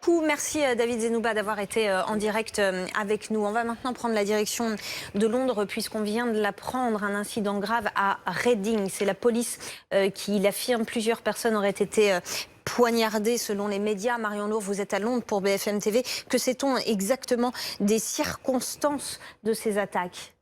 beaucoup. Merci David Zenouba d'avoir été en direct avec nous. On va maintenant prendre la direction de Londres puisqu'on vient de l'apprendre. Un incident grave à Reading. C'est la police qui l'affirme. Plusieurs personnes auraient été poignardées selon les médias. Marion Lourd, vous êtes à Londres pour BFM TV. Que sait-on exactement des circonstances de ces attaques ?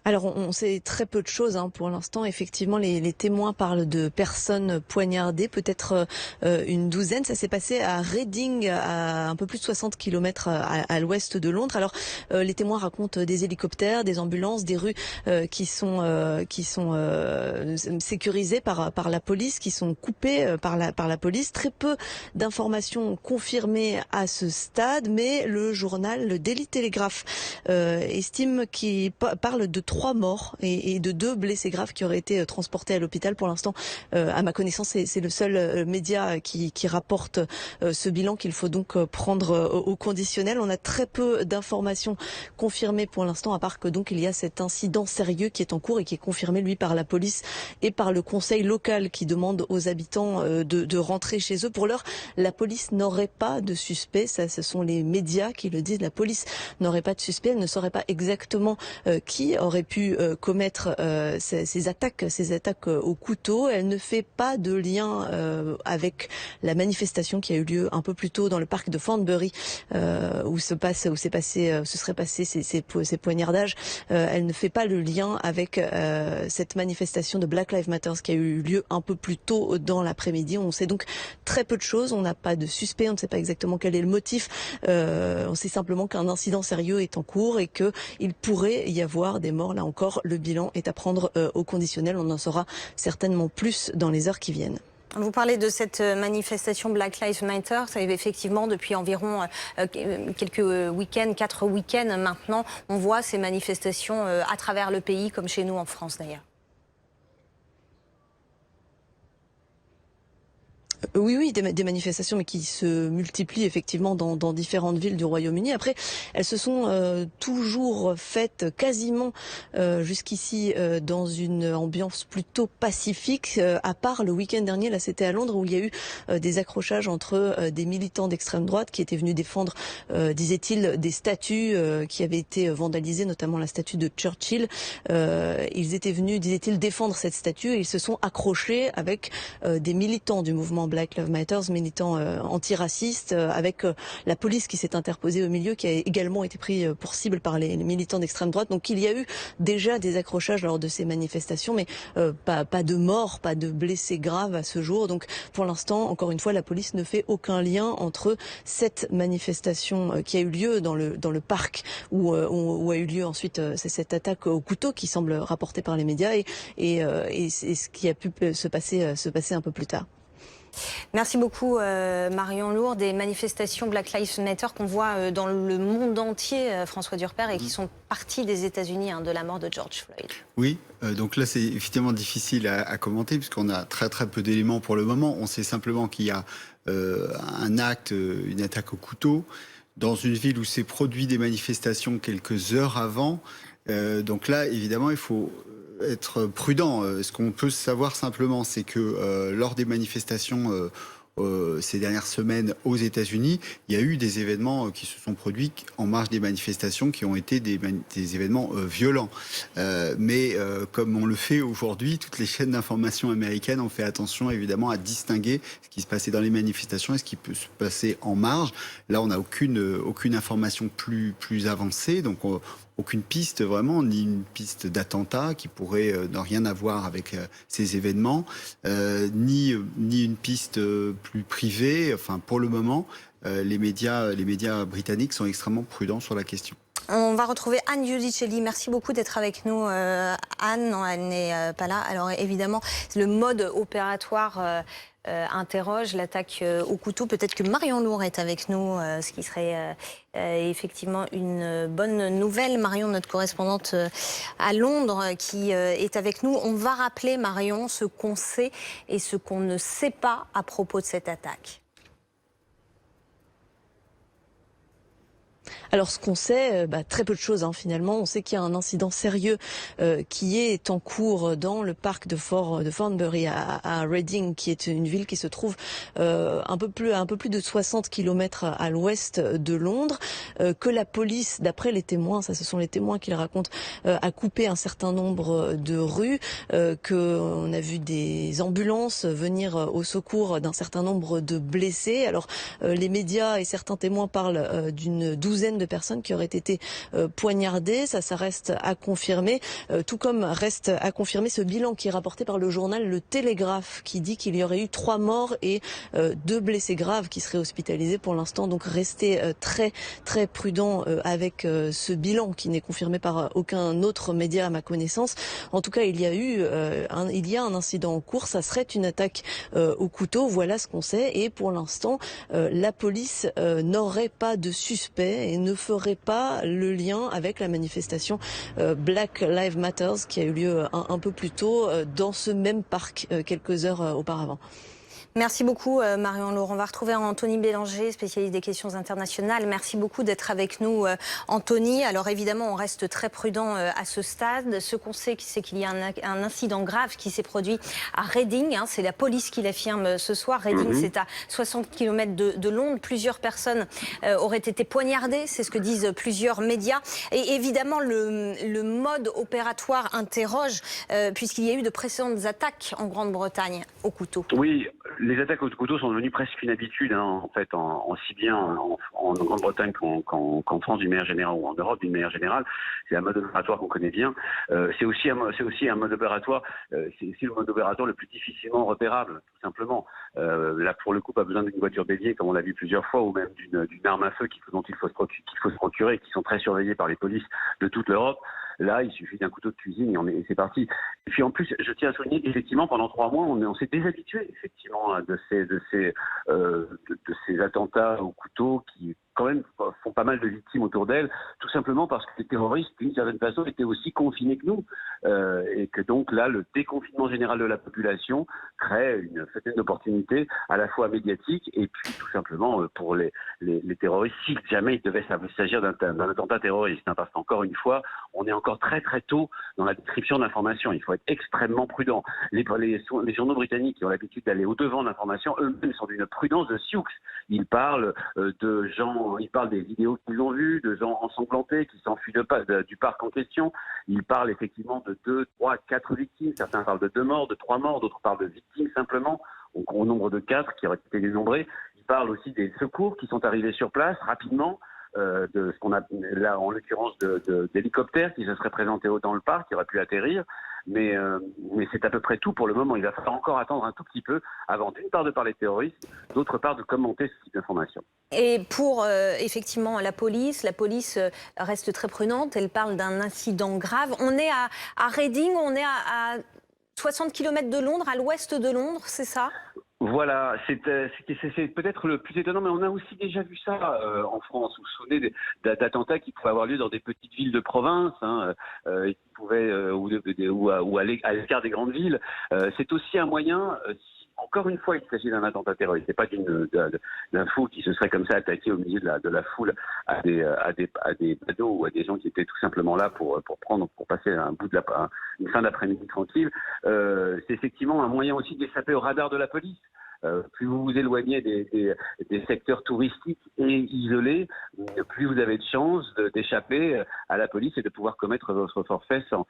Alors, on sait très peu de choses pour l'instant. Effectivement, les témoins parlent de personnes poignardées, peut-être une douzaine. Ça s'est passé à Reading, à un peu plus de 60 km à l'ouest de Londres. Alors, les témoins racontent des hélicoptères, des ambulances, des rues qui sont sécurisées par la police, qui sont coupées par la police. Très peu d'informations confirmées à ce stade, mais le journal, le Daily Telegraph, estime qu'il parle de 3 morts et de 2 blessés graves qui auraient été transportés à l'hôpital. Pour l'instant, à ma connaissance, c'est le seul média qui rapporte ce bilan qu'il faut donc prendre au conditionnel. On a très peu d'informations confirmées pour l'instant, à part que donc il y a cet incident sérieux qui est en cours et qui est confirmé lui par la police et par le conseil local qui demande aux habitants de rentrer chez eux. Pour l'heure, la police n'aurait pas de suspect. Ça, ce sont les médias qui le disent. La police n'aurait pas de suspect. Elle ne saurait pas exactement qui aurait pu commettre ces attaques au couteau. Elle ne fait pas de lien avec la manifestation qui a eu lieu un peu plus tôt dans le parc de Thornbury, où se seraient passés ces poignardages. Elle ne fait pas le lien avec cette manifestation de Black Lives Matter qui a eu lieu un peu plus tôt dans l'après-midi. On sait donc très peu de choses. On n'a pas de suspect. On ne sait pas exactement quel est le motif. On sait simplement qu'un incident sérieux est en cours et qu'il pourrait y avoir des morts. Là encore, le bilan est à prendre au conditionnel. On en saura certainement plus dans les heures qui viennent. Vous parlez de cette manifestation Black Lives Matter. Ça arrive effectivement depuis environ quelques week-ends, 4 week-ends maintenant. On voit ces manifestations à travers le pays, comme chez nous en France d'ailleurs. Oui, des manifestations, mais qui se multiplient effectivement dans différentes villes du Royaume-Uni. Après, elles se sont toujours faites quasiment jusqu'ici dans une ambiance plutôt pacifique, à part le week-end dernier. Là, c'était à Londres où il y a eu des accrochages entre des militants d'extrême droite qui étaient venus défendre, disait-il, des statues qui avaient été vandalisées, notamment la statue de Churchill. Ils étaient venus, disait-il, défendre cette statue et ils se sont accrochés avec des militants du mouvement Black Lives Matter, militants antiracistes, avec la police qui s'est interposée au milieu, qui a également été pris pour cible par les militants d'extrême droite. Donc il y a eu déjà des accrochages lors de ces manifestations, mais pas de morts, pas de blessés graves à ce jour. Donc pour l'instant, encore une fois, la police ne fait aucun lien entre cette manifestation qui a eu lieu dans le parc où a eu lieu ensuite cette attaque au couteau qui semble rapportée par les médias et ce qui a pu se passer un peu plus tard. Merci beaucoup Marion Lourd. Des manifestations Black Lives Matter qu'on voit dans le monde entier, François Durper, et qui sont parties des États-Unis de la mort de George Floyd. Oui, donc là c'est effectivement difficile à commenter puisqu'on a très peu d'éléments pour le moment. On sait simplement qu'il y a une attaque au couteau dans une ville où s'est produit des manifestations quelques heures avant. Donc là, évidemment, il faut être prudent. Ce qu'on peut savoir simplement, c'est que lors des manifestations ces dernières semaines aux États-Unis, il y a eu des événements qui se sont produits en marge des manifestations qui ont été des événements violents. Mais comme on le fait aujourd'hui, toutes les chaînes d'information américaines ont fait attention évidemment à distinguer ce qui se passait dans les manifestations et ce qui peut se passer en marge. Là, on n'a aucune information plus avancée, donc aucune piste vraiment, ni une piste d'attentat qui pourrait ne rien avoir avec ces événements, ni une piste plus privée. Enfin, pour le moment, les médias britanniques sont extrêmement prudents sur la question. On va retrouver Anne Giudicelli. Merci beaucoup d'être avec nous. Anne, non, elle n'est pas là. Alors évidemment, le mode opératoire interroge l'attaque au couteau. Peut-être que Marion Lourd est avec nous, ce qui serait effectivement une bonne nouvelle. Marion, notre correspondante à Londres, qui est avec nous. On va rappeler, Marion, ce qu'on sait et ce qu'on ne sait pas à propos de cette attaque. Alors ce qu'on sait, très peu de choses finalement. On sait qu'il y a un incident sérieux qui est en cours dans le parc de Thornbury à Reading, qui est une ville qui se trouve un peu plus de 60 kilomètres à l'ouest de Londres, que la police, d'après les témoins, ça ce sont les témoins qui le racontent, a coupé un certain nombre de rues, qu'on a vu des ambulances venir au secours d'un certain nombre de blessés. Alors les médias et certains témoins parlent d'une douzaine de personnes qui auraient été poignardées. Ça reste à confirmer, tout comme reste à confirmer ce bilan qui est rapporté par le journal Le Télégraphe, qui dit qu'il y aurait eu 3 morts et 2 blessés graves qui seraient hospitalisés pour l'instant. Donc restez très très prudent avec ce bilan qui n'est confirmé par aucun autre média à ma connaissance. En tout cas, il y a un incident en cours. Ça serait une attaque au couteau. Voilà ce qu'on sait. Et pour l'instant, la police n'aurait pas de suspect et ne ferait pas le lien avec la manifestation Black Lives Matter qui a eu lieu un peu plus tôt dans ce même parc quelques heures auparavant. Merci beaucoup Marion Laurent. On va retrouver Anthony Bélanger, spécialiste des questions internationales. Merci beaucoup d'être avec nous Anthony. Alors évidemment on reste très prudent à ce stade. Ce qu'on sait c'est qu'il y a un incident grave qui s'est produit à Reading. C'est la police qui l'affirme ce soir. Reading c'est à 60 km de Londres. Plusieurs personnes auraient été poignardées, c'est ce que disent plusieurs médias. Et évidemment le mode opératoire interroge puisqu'il y a eu de précédentes attaques en Grande-Bretagne au couteau. Oui. Les attaques au couteau sont devenues presque une habitude, en fait, si bien en Grande-Bretagne qu'en France d'une manière générale ou en Europe d'une manière générale. C'est un mode opératoire qu'on connaît bien. C'est aussi un mode opératoire. C'est aussi le mode opératoire le plus difficilement repérable, tout simplement. Là, pour le coup, pas besoin d'une voiture dédiée, comme on l'a vu plusieurs fois, ou même d'une arme à feu dont il faut se procurer, qui sont très surveillées par les polices de toute l'Europe. Là, il suffit d'un couteau de cuisine et c'est parti. Et puis en plus, je tiens à souligner qu'effectivement, pendant 3 mois, on s'est déshabitué effectivement de ces attentats au couteau qui quand même font pas mal de victimes autour d'elles, tout simplement parce que les terroristes, d'une certaine façon, étaient aussi confinés que nous. Et que donc là, le déconfinement général de la population crée une certaine opportunité à la fois médiatique et puis tout simplement pour les terroristes, si jamais il devait s'agir d'un attentat terroriste. Parce qu'encore une fois, on est encore très très tôt dans la description de l'information. Il faut être extrêmement prudent. Les journaux britanniques qui ont l'habitude d'aller au-devant de l'information, eux-mêmes sont d'une prudence de sioux. Ils parlent ils parlent des vidéos qu'ils ont vues, de gens ensanglantés qui s'enfuient du parc en question. Ils parlent effectivement de 2, 3, 4 victimes. Certains parlent de 2 morts, de 3 morts, d'autres parlent de victimes simplement, donc au nombre de 4 qui auraient été dénombrés. Ils parlent aussi des secours qui sont arrivés sur place rapidement, de ce qu'on a là en l'occurrence d'hélicoptères qui se seraient présentés dans le parc, qui auraient pu atterrir. Mais c'est à peu près tout pour le moment. Il va falloir encore attendre un tout petit peu avant, d'une part, de parler de terroristes, d'autre part, de commenter ce type d'informations. Et pour effectivement la police reste très prudente. Elle parle d'un incident grave. On est à Reading, on est à 60 km de Londres, à l'ouest de Londres, c'est ça ? Voilà, c'est peut-être le plus étonnant, mais on a aussi déjà vu ça en France. Vous vous souvenez d'attentats qui pouvaient avoir lieu dans des petites villes de province, et qui pouvaient ou à l'écart des grandes villes. C'est aussi un moyen. Encore une fois, il s'agit d'un attentat terroriste. C'est pas d'un fou qui se serait comme ça attaqué au milieu de la foule à des badauds ou à des gens qui étaient tout simplement là pour passer une fin d'après-midi tranquille. C'est effectivement un moyen aussi d'échapper au radar de la police. Plus vous vous éloignez des secteurs touristiques et isolés, plus vous avez de chances d'échapper à la police et de pouvoir commettre votre forfait sans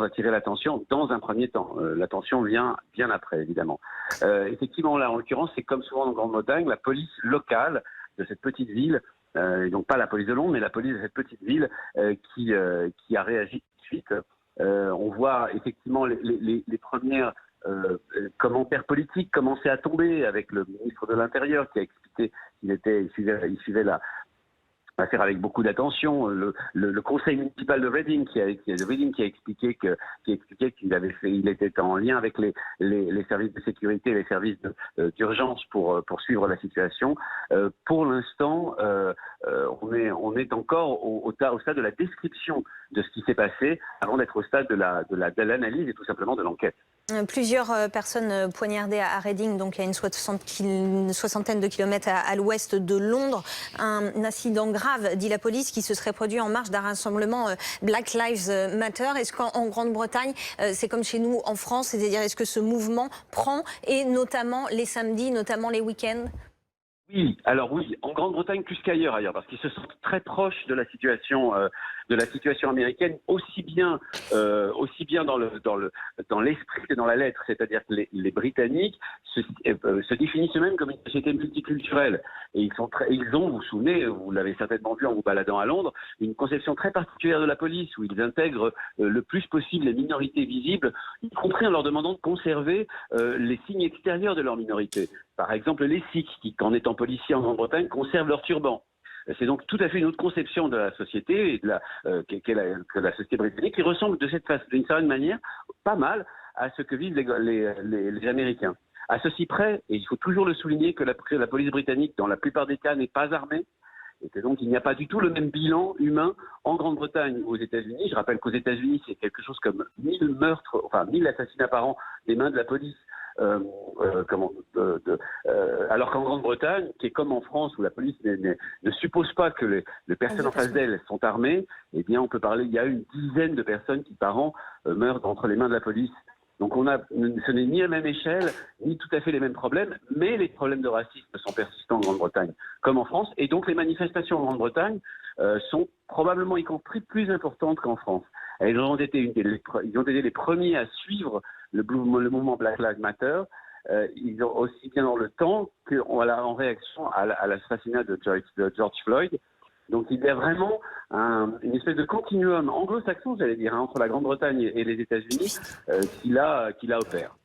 attirer l'attention dans un premier temps. L'attention vient bien après, évidemment. Effectivement, là, en l'occurrence, c'est comme souvent en Grande-Bretagne, la police locale de cette petite ville, et donc pas la police de Londres, mais la police de cette petite ville qui a réagi tout de suite. On voit effectivement les premières commentaires politiques commençaient à tomber avec le ministre de l'Intérieur qui a expliqué qu'il suivait l'affaire avec beaucoup d'attention. Le conseil municipal de Reading qui a expliqué qu'il était en lien avec les services de sécurité, les services d'urgence pour suivre la situation. Pour l'instant, on est encore au stade de la description de ce qui s'est passé avant d'être au stade de l'analyse et tout simplement de l'enquête. Plusieurs personnes poignardées à Reading, donc à une soixantaine de kilomètres à l'ouest de Londres. Un incident grave, dit la police, qui se serait produit en marge d'un rassemblement Black Lives Matter. Est-ce qu'en Grande-Bretagne, c'est comme chez nous en France, c'est-à-dire est-ce que ce mouvement prend, et notamment les samedis, notamment les week-ends? Oui, alors oui, en Grande-Bretagne plus qu'ailleurs ailleurs, parce qu'ils se sentent très proches de la situation américaine, aussi bien dans l'esprit que dans la lettre. C'est-à-dire que les Britanniques se définissent eux-mêmes comme une société multiculturelle, et ils ont, vous vous souvenez, vous l'avez certainement vu en vous baladant à Londres, une conception très particulière de la police, où ils intègrent le plus possible les minorités visibles, y compris en leur demandant de conserver les signes extérieurs de leur minorité. Par exemple, les Sikhs, qui, en étant policiers en Grande-Bretagne, conservent leur turban. C'est donc tout à fait une autre conception de la société, et que la société britannique, qui ressemble d'une certaine manière, pas mal, à ce que vivent les Américains. À ceci près, et il faut toujours le souligner, que la police britannique, dans la plupart des cas, n'est pas armée, et que donc il n'y a pas du tout le même bilan humain en Grande-Bretagne ou aux États-Unis. Je rappelle qu'aux États-Unis, c'est quelque chose comme 1000 meurtres, enfin 1000 assassinats par an des mains de la police. Alors qu'en Grande-Bretagne, qui est comme en France où la police ne suppose pas que les personnes en face d'elle sont armées, eh bien on peut parler, il y a une dizaine de personnes qui par an meurent entre les mains de la police. Donc ce n'est ni à la même échelle, ni tout à fait les mêmes problèmes, mais les problèmes de racisme sont persistants en Grande-Bretagne, comme en France, et donc les manifestations en Grande-Bretagne sont probablement y compris plus importantes qu'en France. Ils ont été les premiers à suivre le mouvement Black Lives Matter. Ils ont aussi bien dans le temps en réaction à l'assassinat de George Floyd. Donc il y a vraiment une espèce de continuum anglo-saxon, j'allais dire, entre la Grande-Bretagne et les États-Unis qui là opère.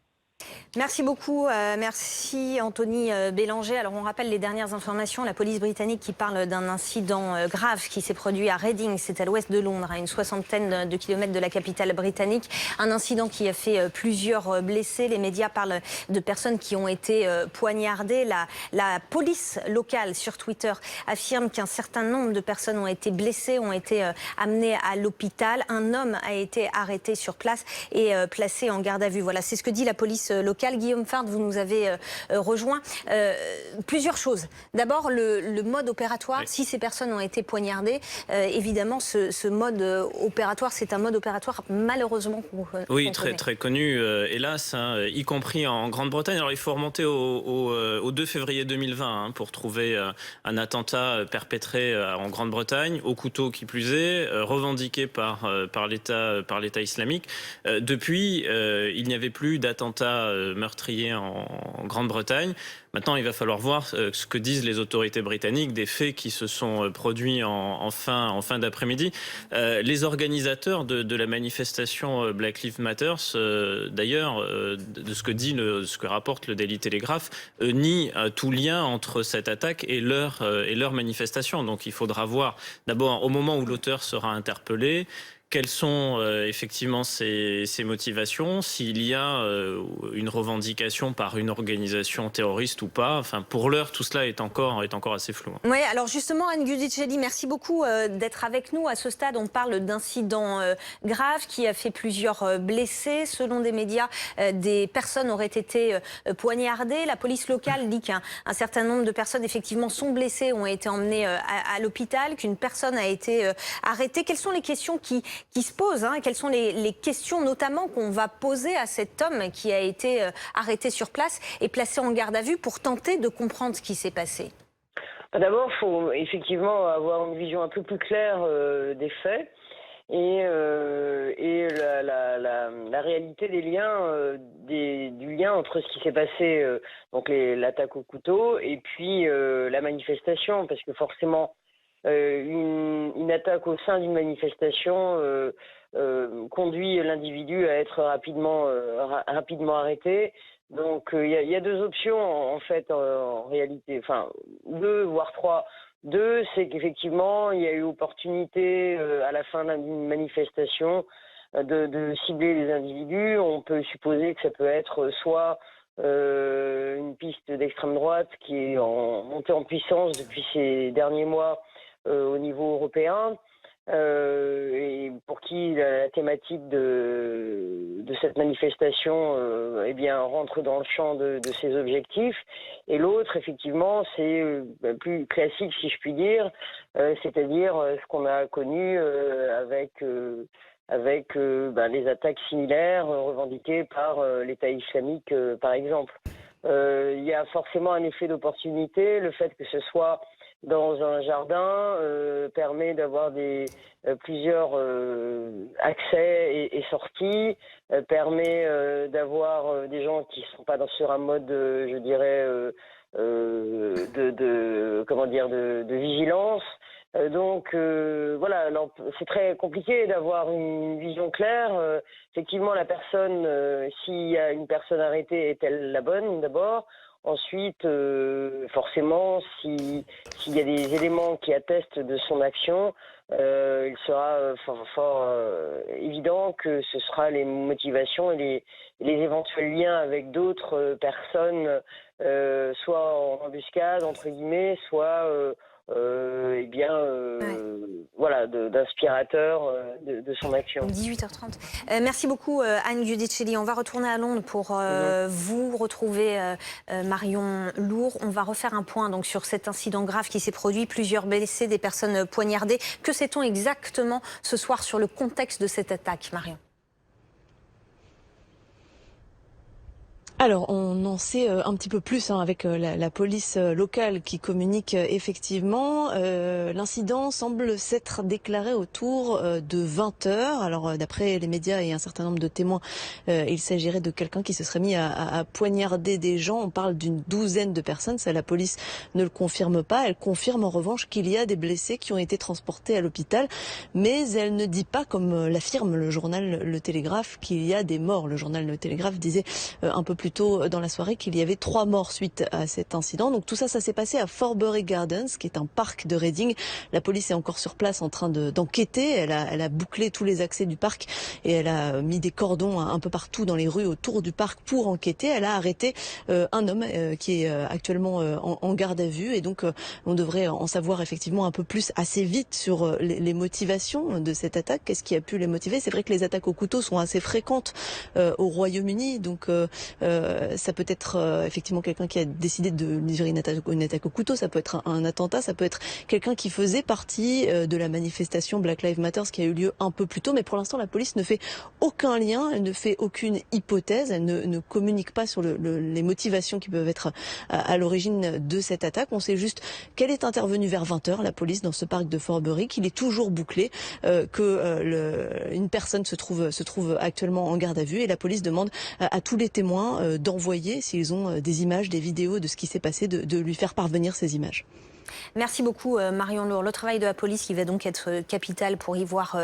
Merci beaucoup, merci Anthony Bélanger. Alors on rappelle les dernières informations, la police britannique qui parle d'un incident grave qui s'est produit à Reading, c'est à l'ouest de Londres, à une soixantaine de kilomètres de la capitale britannique. Un incident qui a fait plusieurs blessés. Les médias parlent de personnes qui ont été poignardées. La police locale sur Twitter affirme qu'un certain nombre de personnes ont été blessées, ont été amenées à l'hôpital. Un homme a été arrêté sur place et placé en garde à vue. Voilà, c'est ce que dit la police locale. Guillaume Fard, vous nous avez rejoint. Plusieurs choses. D'abord, le mode opératoire. Oui. Si ces personnes ont été poignardées, évidemment, ce mode opératoire, c'est un mode opératoire malheureusement oui, très connu, hélas, hein, y compris en Grande-Bretagne. Alors, il faut remonter au 2 février 2020 hein, pour trouver un attentat perpétré en Grande-Bretagne, au couteau qui plus est, revendiqué par l'État islamique. Depuis, il n'y avait plus d'attentats meurtriers en Grande-Bretagne. Maintenant, il va falloir voir ce que disent les autorités britanniques des faits qui se sont produits en fin d'après-midi. Les organisateurs de la manifestation Black Lives Matter, d'ailleurs, de ce que rapporte le Daily Telegraph, nient tout lien entre cette attaque et leur manifestation. Donc il faudra voir d'abord au moment où l'auteur sera interpellé, quelles sont effectivement ses motivations, s'il y a une revendication par une organisation terroriste ou pas. Enfin, pour l'heure, tout cela est encore assez flou. Oui, alors justement, Anne Giudicelli, merci beaucoup d'être avec nous. À ce stade, on parle d'incident grave qui a fait plusieurs blessés. Selon des médias, des personnes auraient été poignardées. La police locale dit qu'un certain nombre de personnes, effectivement, sont blessées, ont été emmenées à l'hôpital, qu'une personne a été arrêtée. Quelles sont les questions qui se posent, hein? Quelles sont les questions notamment qu'on va poser à cet homme qui a été arrêté sur place et placé en garde à vue pour tenter de comprendre ce qui s'est passé? D'abord, il faut effectivement avoir une vision un peu plus claire des faits et la réalité des liens, du lien entre ce qui s'est passé, donc l'attaque au couteau, et puis la manifestation, parce que forcément, une attaque au sein d'une manifestation conduit l'individu à être rapidement arrêté. Donc il y a deux options en fait en réalité, enfin deux voire trois. Deux, c'est qu'effectivement il y a eu opportunité à la fin d'une manifestation de cibler les individus. On peut supposer que ça peut être soit une piste d'extrême droite qui est montée en puissance depuis ces derniers mois au niveau européen, et pour qui la thématique de cette manifestation eh bien, rentre dans le champ de ses objectifs. Et l'autre, effectivement, c'est plus classique, si je puis dire, c'est-à-dire ce qu'on a connu avec les attaques similaires revendiquées par l'État islamique, par exemple. Il y a forcément un effet d'opportunité. Le fait que ce soit dans un jardin permet d'avoir plusieurs accès et sorties, permet d'avoir des gens qui ne sont pas sur un mode, je dirais, de vigilance. Donc voilà, c'est très compliqué d'avoir une vision claire. Effectivement, la personne, s'il y a une personne arrêtée, est-elle la bonne d'abord? Ensuite, forcément, s'il y a des éléments qui attestent de son action, il sera fort évident que ce sera les motivations et les éventuels liens avec d'autres personnes, soit en embuscade, entre guillemets, soit voilà, d'inspirateur de son action. 18h30. Merci beaucoup Anne Giudicelli. On va retourner à Londres pour vous retrouver Marion Lourd. On va refaire un point donc sur cet incident grave qui s'est produit, plusieurs blessés, des personnes poignardées. Que sait-on exactement ce soir sur le contexte de cette attaque, Marion? Alors, on en sait un petit peu plus avec la police locale qui communique effectivement. L'incident semble s'être déclaré autour de 20h. Alors, d'après les médias et un certain nombre de témoins, il s'agirait de quelqu'un qui se serait mis à poignarder des gens. On parle d'une douzaine de personnes. Ça, la police ne le confirme pas. Elle confirme en revanche qu'il y a des blessés qui ont été transportés à l'hôpital. Mais elle ne dit pas, comme l'affirme le journal Le Télégraphe, qu'il y a des morts. Le journal Le Télégraphe disait un peu plus tôt dans la soirée qu'il y avait 3 morts suite à cet incident. Donc tout ça, ça s'est passé à Forbury Gardens, qui est un parc de Reading. La police est encore sur place en train d'enquêter. Elle a bouclé tous les accès du parc et elle a mis des cordons un peu partout dans les rues autour du parc pour enquêter. Elle a arrêté un homme qui est actuellement en garde à vue et donc on devrait en savoir effectivement un peu plus assez vite sur les motivations de cette attaque. Qu'est-ce qui a pu les motiver? C'est vrai que les attaques au couteau sont assez fréquentes au Royaume-Uni, donc ça peut être effectivement quelqu'un qui a décidé de livrer une attaque au couteau, ça peut être un attentat, ça peut être quelqu'un qui faisait partie de la manifestation Black Lives Matter qui a eu lieu un peu plus tôt, mais pour l'instant la police ne fait aucun lien, elle ne fait aucune hypothèse, elle ne communique pas sur les motivations qui peuvent être à l'origine de cette attaque. On sait juste qu'elle est intervenue vers 20h, la police, dans ce parc de Forbury, qu'il est toujours bouclé, une personne se trouve actuellement en garde à vue et la police demande à tous les témoins d'envoyer, s'ils ont des images, des vidéos de ce qui s'est passé, de lui faire parvenir ces images. Merci beaucoup Marion Lourd. Le travail de la police qui va donc être capital pour y voir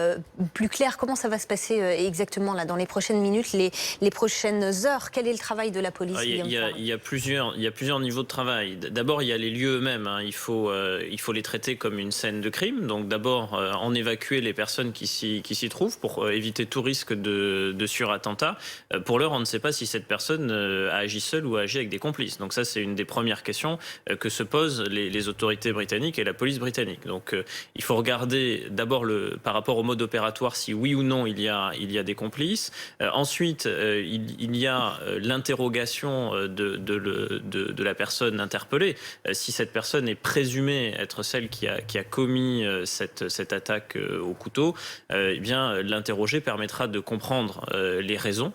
plus clair. Comment ça va se passer exactement là dans les prochaines minutes, les prochaines heures? Quel est le travail de la police? Il y a plusieurs niveaux de travail. D'abord, il y a les lieux eux-mêmes. Il faut les traiter comme une scène de crime. Donc d'abord, en évacuer les personnes qui s'y trouvent pour éviter tout risque de surattentat. Pour l'heure, on ne sait pas si cette personne a agi seule ou a agi avec des complices. Donc ça, c'est une des premières questions que se posent les autorités britanniques et la police britannique. Donc il faut regarder d'abord par rapport au mode opératoire si oui ou non il y a des complices. Ensuite il y a l'interrogation de la personne interpellée. Si cette personne est présumée être celle qui a commis cette attaque au couteau, eh bien l'interroger permettra de comprendre les raisons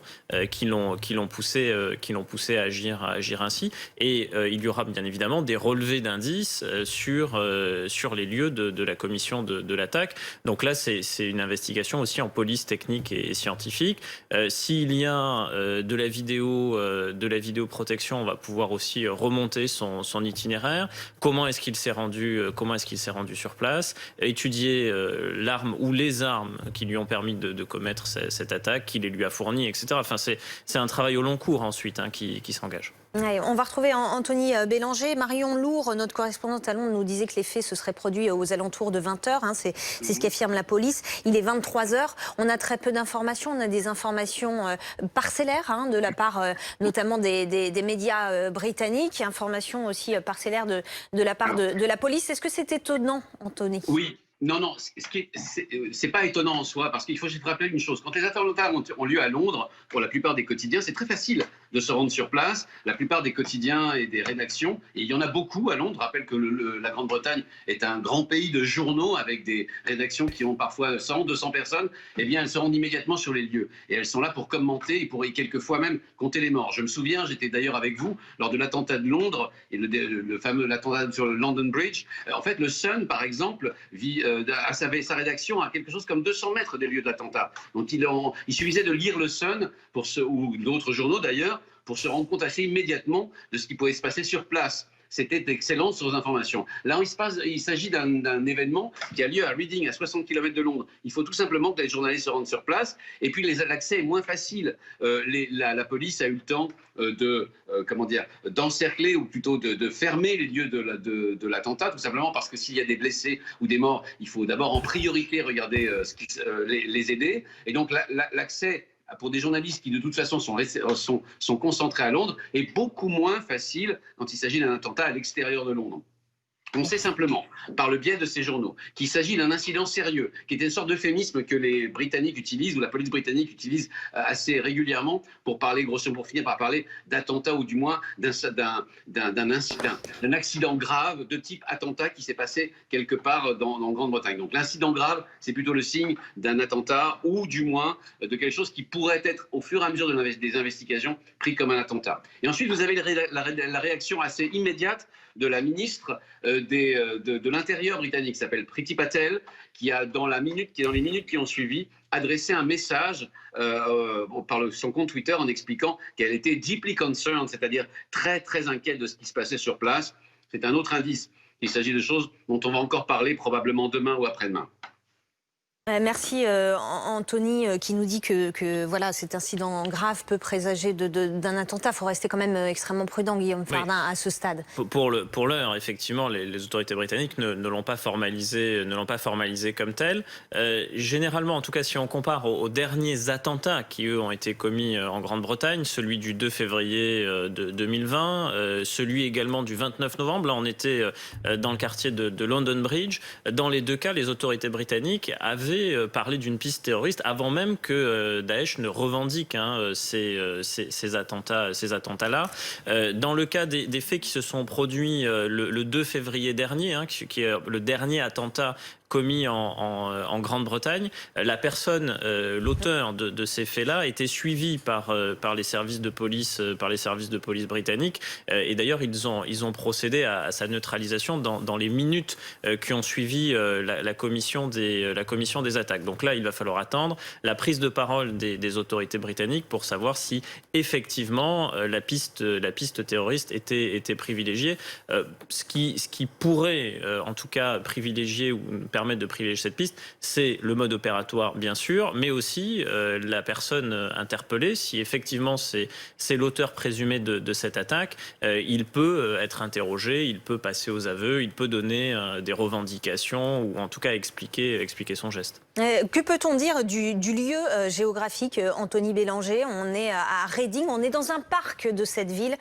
qui l'ont poussé à agir ainsi. Et il y aura bien évidemment des relevés d'indices sur les lieux de la commission de l'attaque. Donc là, c'est une investigation aussi en police technique et scientifique. S'il y a de la vidéoprotection, on va pouvoir aussi remonter son itinéraire. Comment est-ce qu'il s'est rendu sur place? Étudier l'arme ou les armes qui lui ont permis de commettre cette attaque, qui les lui a fournies, etc. Enfin, c'est un travail au long cours ensuite qui s'engage. Ouais, on va retrouver Anthony Bélanger. Marion Lourd, notre correspondante à Londres, nous disait que les faits se seraient produits aux alentours de 20h. C'est ce qu'affirme la police. Il est 23h. On a très peu d'informations. On a des informations parcellaires de la part notamment des médias britanniques. Informations aussi parcellaires de la part de la police. Est-ce que c'est étonnant, Anthony? Oui. Non, non, c'est pas étonnant en soi, parce qu'il faut se rappeler une chose. Quand les attentats ont lieu à Londres, pour la plupart des quotidiens, c'est très facile de se rendre sur place. La plupart des quotidiens et des rédactions, et il y en a beaucoup à Londres. Je rappelle que la Grande-Bretagne est un grand pays de journaux avec des rédactions qui ont parfois 100, 200 personnes. Eh bien, elles se rendent immédiatement sur les lieux. Et elles sont là pour commenter et pour quelquefois même compter les morts. Je me souviens, j'étais d'ailleurs avec vous lors de l'attentat de Londres et le fameux attentat sur le London Bridge. En fait, le Sun, par exemple, avait sa rédaction à quelque chose comme 200 mètres des lieux d'attentat. Donc il suffisait de lire le Sun, ou d'autres journaux d'ailleurs, pour se rendre compte assez immédiatement de ce qui pouvait se passer sur place. C'était d'excellentes sources d'informations. Là, il s'agit d'un événement qui a lieu à Reading, à 60 km de Londres. Il faut tout simplement que les journalistes se rendent sur place. Et puis, l'accès est moins facile. La police a eu le temps d'encercler ou plutôt de fermer les lieux de l'attentat, tout simplement parce que s'il y a des blessés ou des morts, il faut d'abord en priorité regarder les aider. Et donc, l'accès pour des journalistes qui de toute façon sont concentrés à Londres est beaucoup moins facile quand il s'agit d'un attentat à l'extérieur de Londres. On sait simplement, par le biais de ces journaux, qu'il s'agit d'un incident sérieux, qui est une sorte d'euphémisme que les Britanniques utilisent, ou la police britannique utilise assez régulièrement pour finir par parler d'attentat, ou du moins d'un accident grave de type attentat qui s'est passé quelque part en Grande-Bretagne. Donc l'incident grave, c'est plutôt le signe d'un attentat, ou du moins de quelque chose qui pourrait être, au fur et à mesure des investigations, pris comme un attentat. Et ensuite, vous avez la réaction assez immédiate de la ministre de l'Intérieur britannique, qui s'appelle Priti Patel, qui dans les minutes qui ont suivi, adressé un message par son compte Twitter en expliquant qu'elle était deeply concerned, c'est-à-dire très très inquiète de ce qui se passait sur place. C'est un autre indice. Il s'agit de choses dont on va encore parler probablement demain ou après-demain. Merci Anthony qui nous dit que voilà, cet incident grave peut présager d'un attentat. Il faut rester quand même extrêmement prudent, Guillaume Fardin, à ce stade. Pour l'heure, effectivement, les autorités britanniques ne l'ont pas formalisé comme tel. Généralement, en tout cas, si on compare aux derniers attentats qui, eux, ont été commis en Grande-Bretagne, celui du 2 février de 2020, celui également du 29 novembre, là on était dans le quartier de London Bridge. Dans les deux cas, les autorités britanniques avaient parlé d'une piste terroriste avant même que Daesh ne revendique ces attentats-là. Dans le cas des faits qui se sont produits le 2 février dernier, qui est le dernier attentat commis en Grande-Bretagne, la personne, l'auteur de ces faits-là, a été suivi par les services de police, britanniques. Et d'ailleurs, ils ont procédé à sa neutralisation dans les minutes qui ont suivi la commission des attaques. Donc là, il va falloir attendre la prise de parole des autorités britanniques pour savoir si effectivement la piste terroriste était privilégiée. Ce qui pourrait, en tout cas, privilégier ou permettre de privilégier cette piste, c'est le mode opératoire, bien sûr, mais aussi la personne interpellée. Si effectivement c'est l'auteur présumé de cette attaque, il peut être interrogé, il peut passer aux aveux, il peut donner des revendications ou en tout cas expliquer son geste. Que peut-on dire du lieu géographique, Anthony Bélanger? On est à Reading, on est dans un parc de cette ville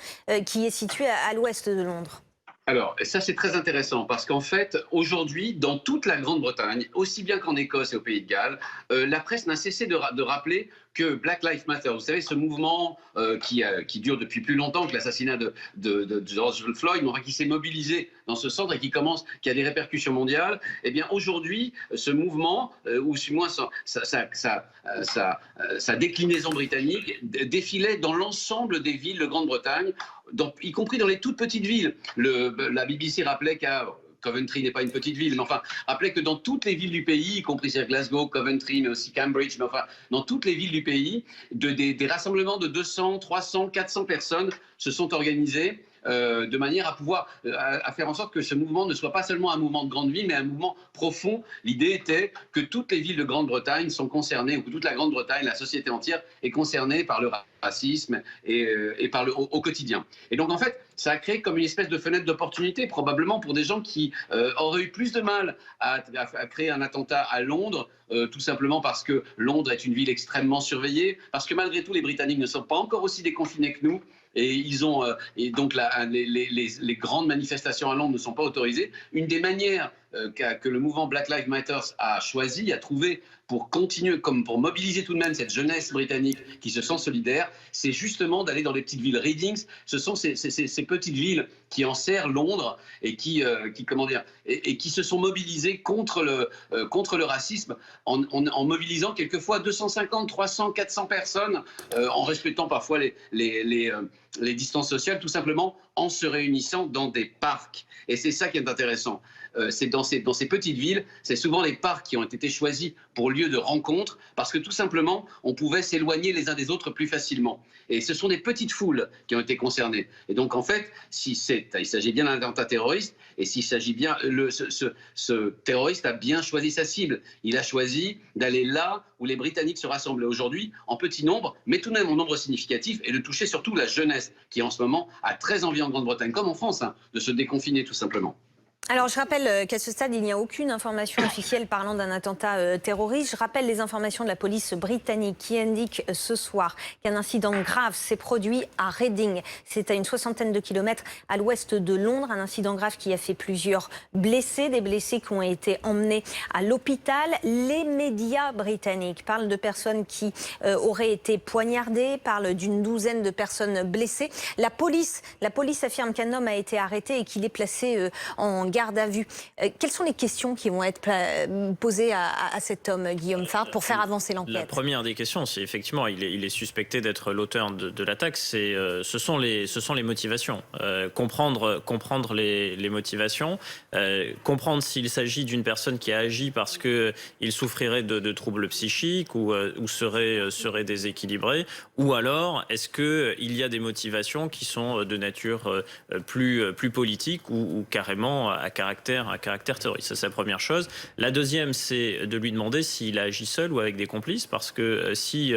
qui est située à l'ouest de Londres. Alors, ça c'est très intéressant parce qu'en fait, aujourd'hui, dans toute la Grande-Bretagne, aussi bien qu'en Écosse et au Pays de Galles, la presse n'a cessé de rappeler que Black Lives Matter, vous savez, ce mouvement qui dure depuis plus longtemps que l'assassinat de George Floyd, mais enfin, qui s'est mobilisé dans ce centre et qui a des répercussions mondiales, eh bien aujourd'hui, ce mouvement, ou du moins sa déclinaison britannique, défilait dans l'ensemble des villes de Grande-Bretagne, y compris dans les toutes petites villes. La BBC rappelait qu'à Coventry n'est pas une petite ville, mais enfin, rappelez que dans toutes les villes du pays, y compris Glasgow, Coventry, mais aussi Cambridge, mais enfin, dans toutes les villes du pays, des rassemblements de 200, 300, 400 personnes se sont organisés de manière à pouvoir à faire en sorte que ce mouvement ne soit pas seulement un mouvement de grande ville, mais un mouvement profond. L'idée était que toutes les villes de Grande-Bretagne sont concernées, ou que toute la Grande-Bretagne, la société entière, est concernée par le racisme et par au quotidien. Et donc, en fait, ça a créé comme une espèce de fenêtre d'opportunité, probablement pour des gens qui auraient eu plus de mal à créer un attentat à Londres, tout simplement parce que Londres est une ville extrêmement surveillée, parce que malgré tout, les Britanniques ne sont pas encore aussi déconfinés que nous. Et donc les grandes manifestations à Londres ne sont pas autorisées. Une des manières que le mouvement Black Lives Matter a choisi, a trouvé pour continuer, comme pour mobiliser tout de même cette jeunesse britannique qui se sent solidaire, c'est justement d'aller dans les petites villes. Reading, ce sont ces petites villes qui enserrent Londres et qui se sont mobilisées contre le racisme en mobilisant quelquefois 250, 300, 400 personnes, en respectant parfois les distances sociales, tout simplement en se réunissant dans des parcs. Et c'est ça qui est intéressant. C'est dans ces petites villes, c'est souvent les parcs qui ont été choisis pour lieu de rencontre, parce que tout simplement, on pouvait s'éloigner les uns des autres plus facilement. Et ce sont des petites foules qui ont été concernées. Et donc, en fait, il s'agit bien d'un attentat terroriste, et s'il s'agit bien, ce terroriste a bien choisi sa cible. Il a choisi d'aller là où les Britanniques se rassemblent aujourd'hui, en petit nombre, mais tout de même en nombre significatif, et de toucher surtout la jeunesse, qui en ce moment a très envie en Grande-Bretagne, comme en France, de se déconfiner tout simplement. Alors, je rappelle qu'à ce stade, il n'y a aucune information officielle parlant d'un attentat terroriste. Je rappelle les informations de la police britannique qui indiquent ce soir qu'un incident grave s'est produit à Reading. C'est à une 60aine de kilomètres à l'ouest de Londres. Un incident grave qui a fait plusieurs blessés, des blessés qui ont été emmenés à l'hôpital. Les médias britanniques parlent de personnes qui auraient été poignardées, parlent d'une douzaine de personnes blessées. La police affirme qu'un homme a été arrêté et qu'il est placé en garde à vue. Quelles sont les questions qui vont être posées à cet homme, Guillaume Fard, pour faire avancer l'enquête? La première des questions, c'est effectivement, il est suspecté d'être l'auteur de l'attaque. Ce sont les motivations. Comprendre les motivations, comprendre s'il s'agit d'une personne qui a agi parce qu'il souffrirait de troubles psychiques ou serait déséquilibré, ou alors est-ce qu'il y a des motivations qui sont de nature plus politique ou carrément à caractère terroriste. Ça, c'est la première chose. La deuxième, c'est de lui demander s'il a agi seul ou avec des complices, parce que si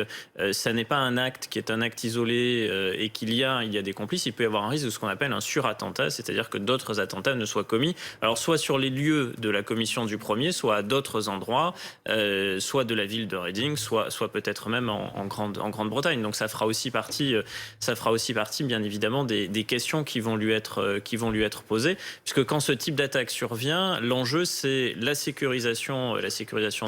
ça n'est pas un acte qui est un acte isolé et qu'il y a des complices, il peut y avoir un risque de ce qu'on appelle un surattentat, c'est-à-dire que d'autres attentats ne soient commis, alors soit sur les lieux de la commission du premier, soit à d'autres endroits, soit de la ville de Reading, soit peut-être même en Grande-Bretagne. Donc ça fera aussi partie bien évidemment des questions qui vont lui être posées, puisque quand ce type d'attaque survient, l'enjeu c'est la sécurisation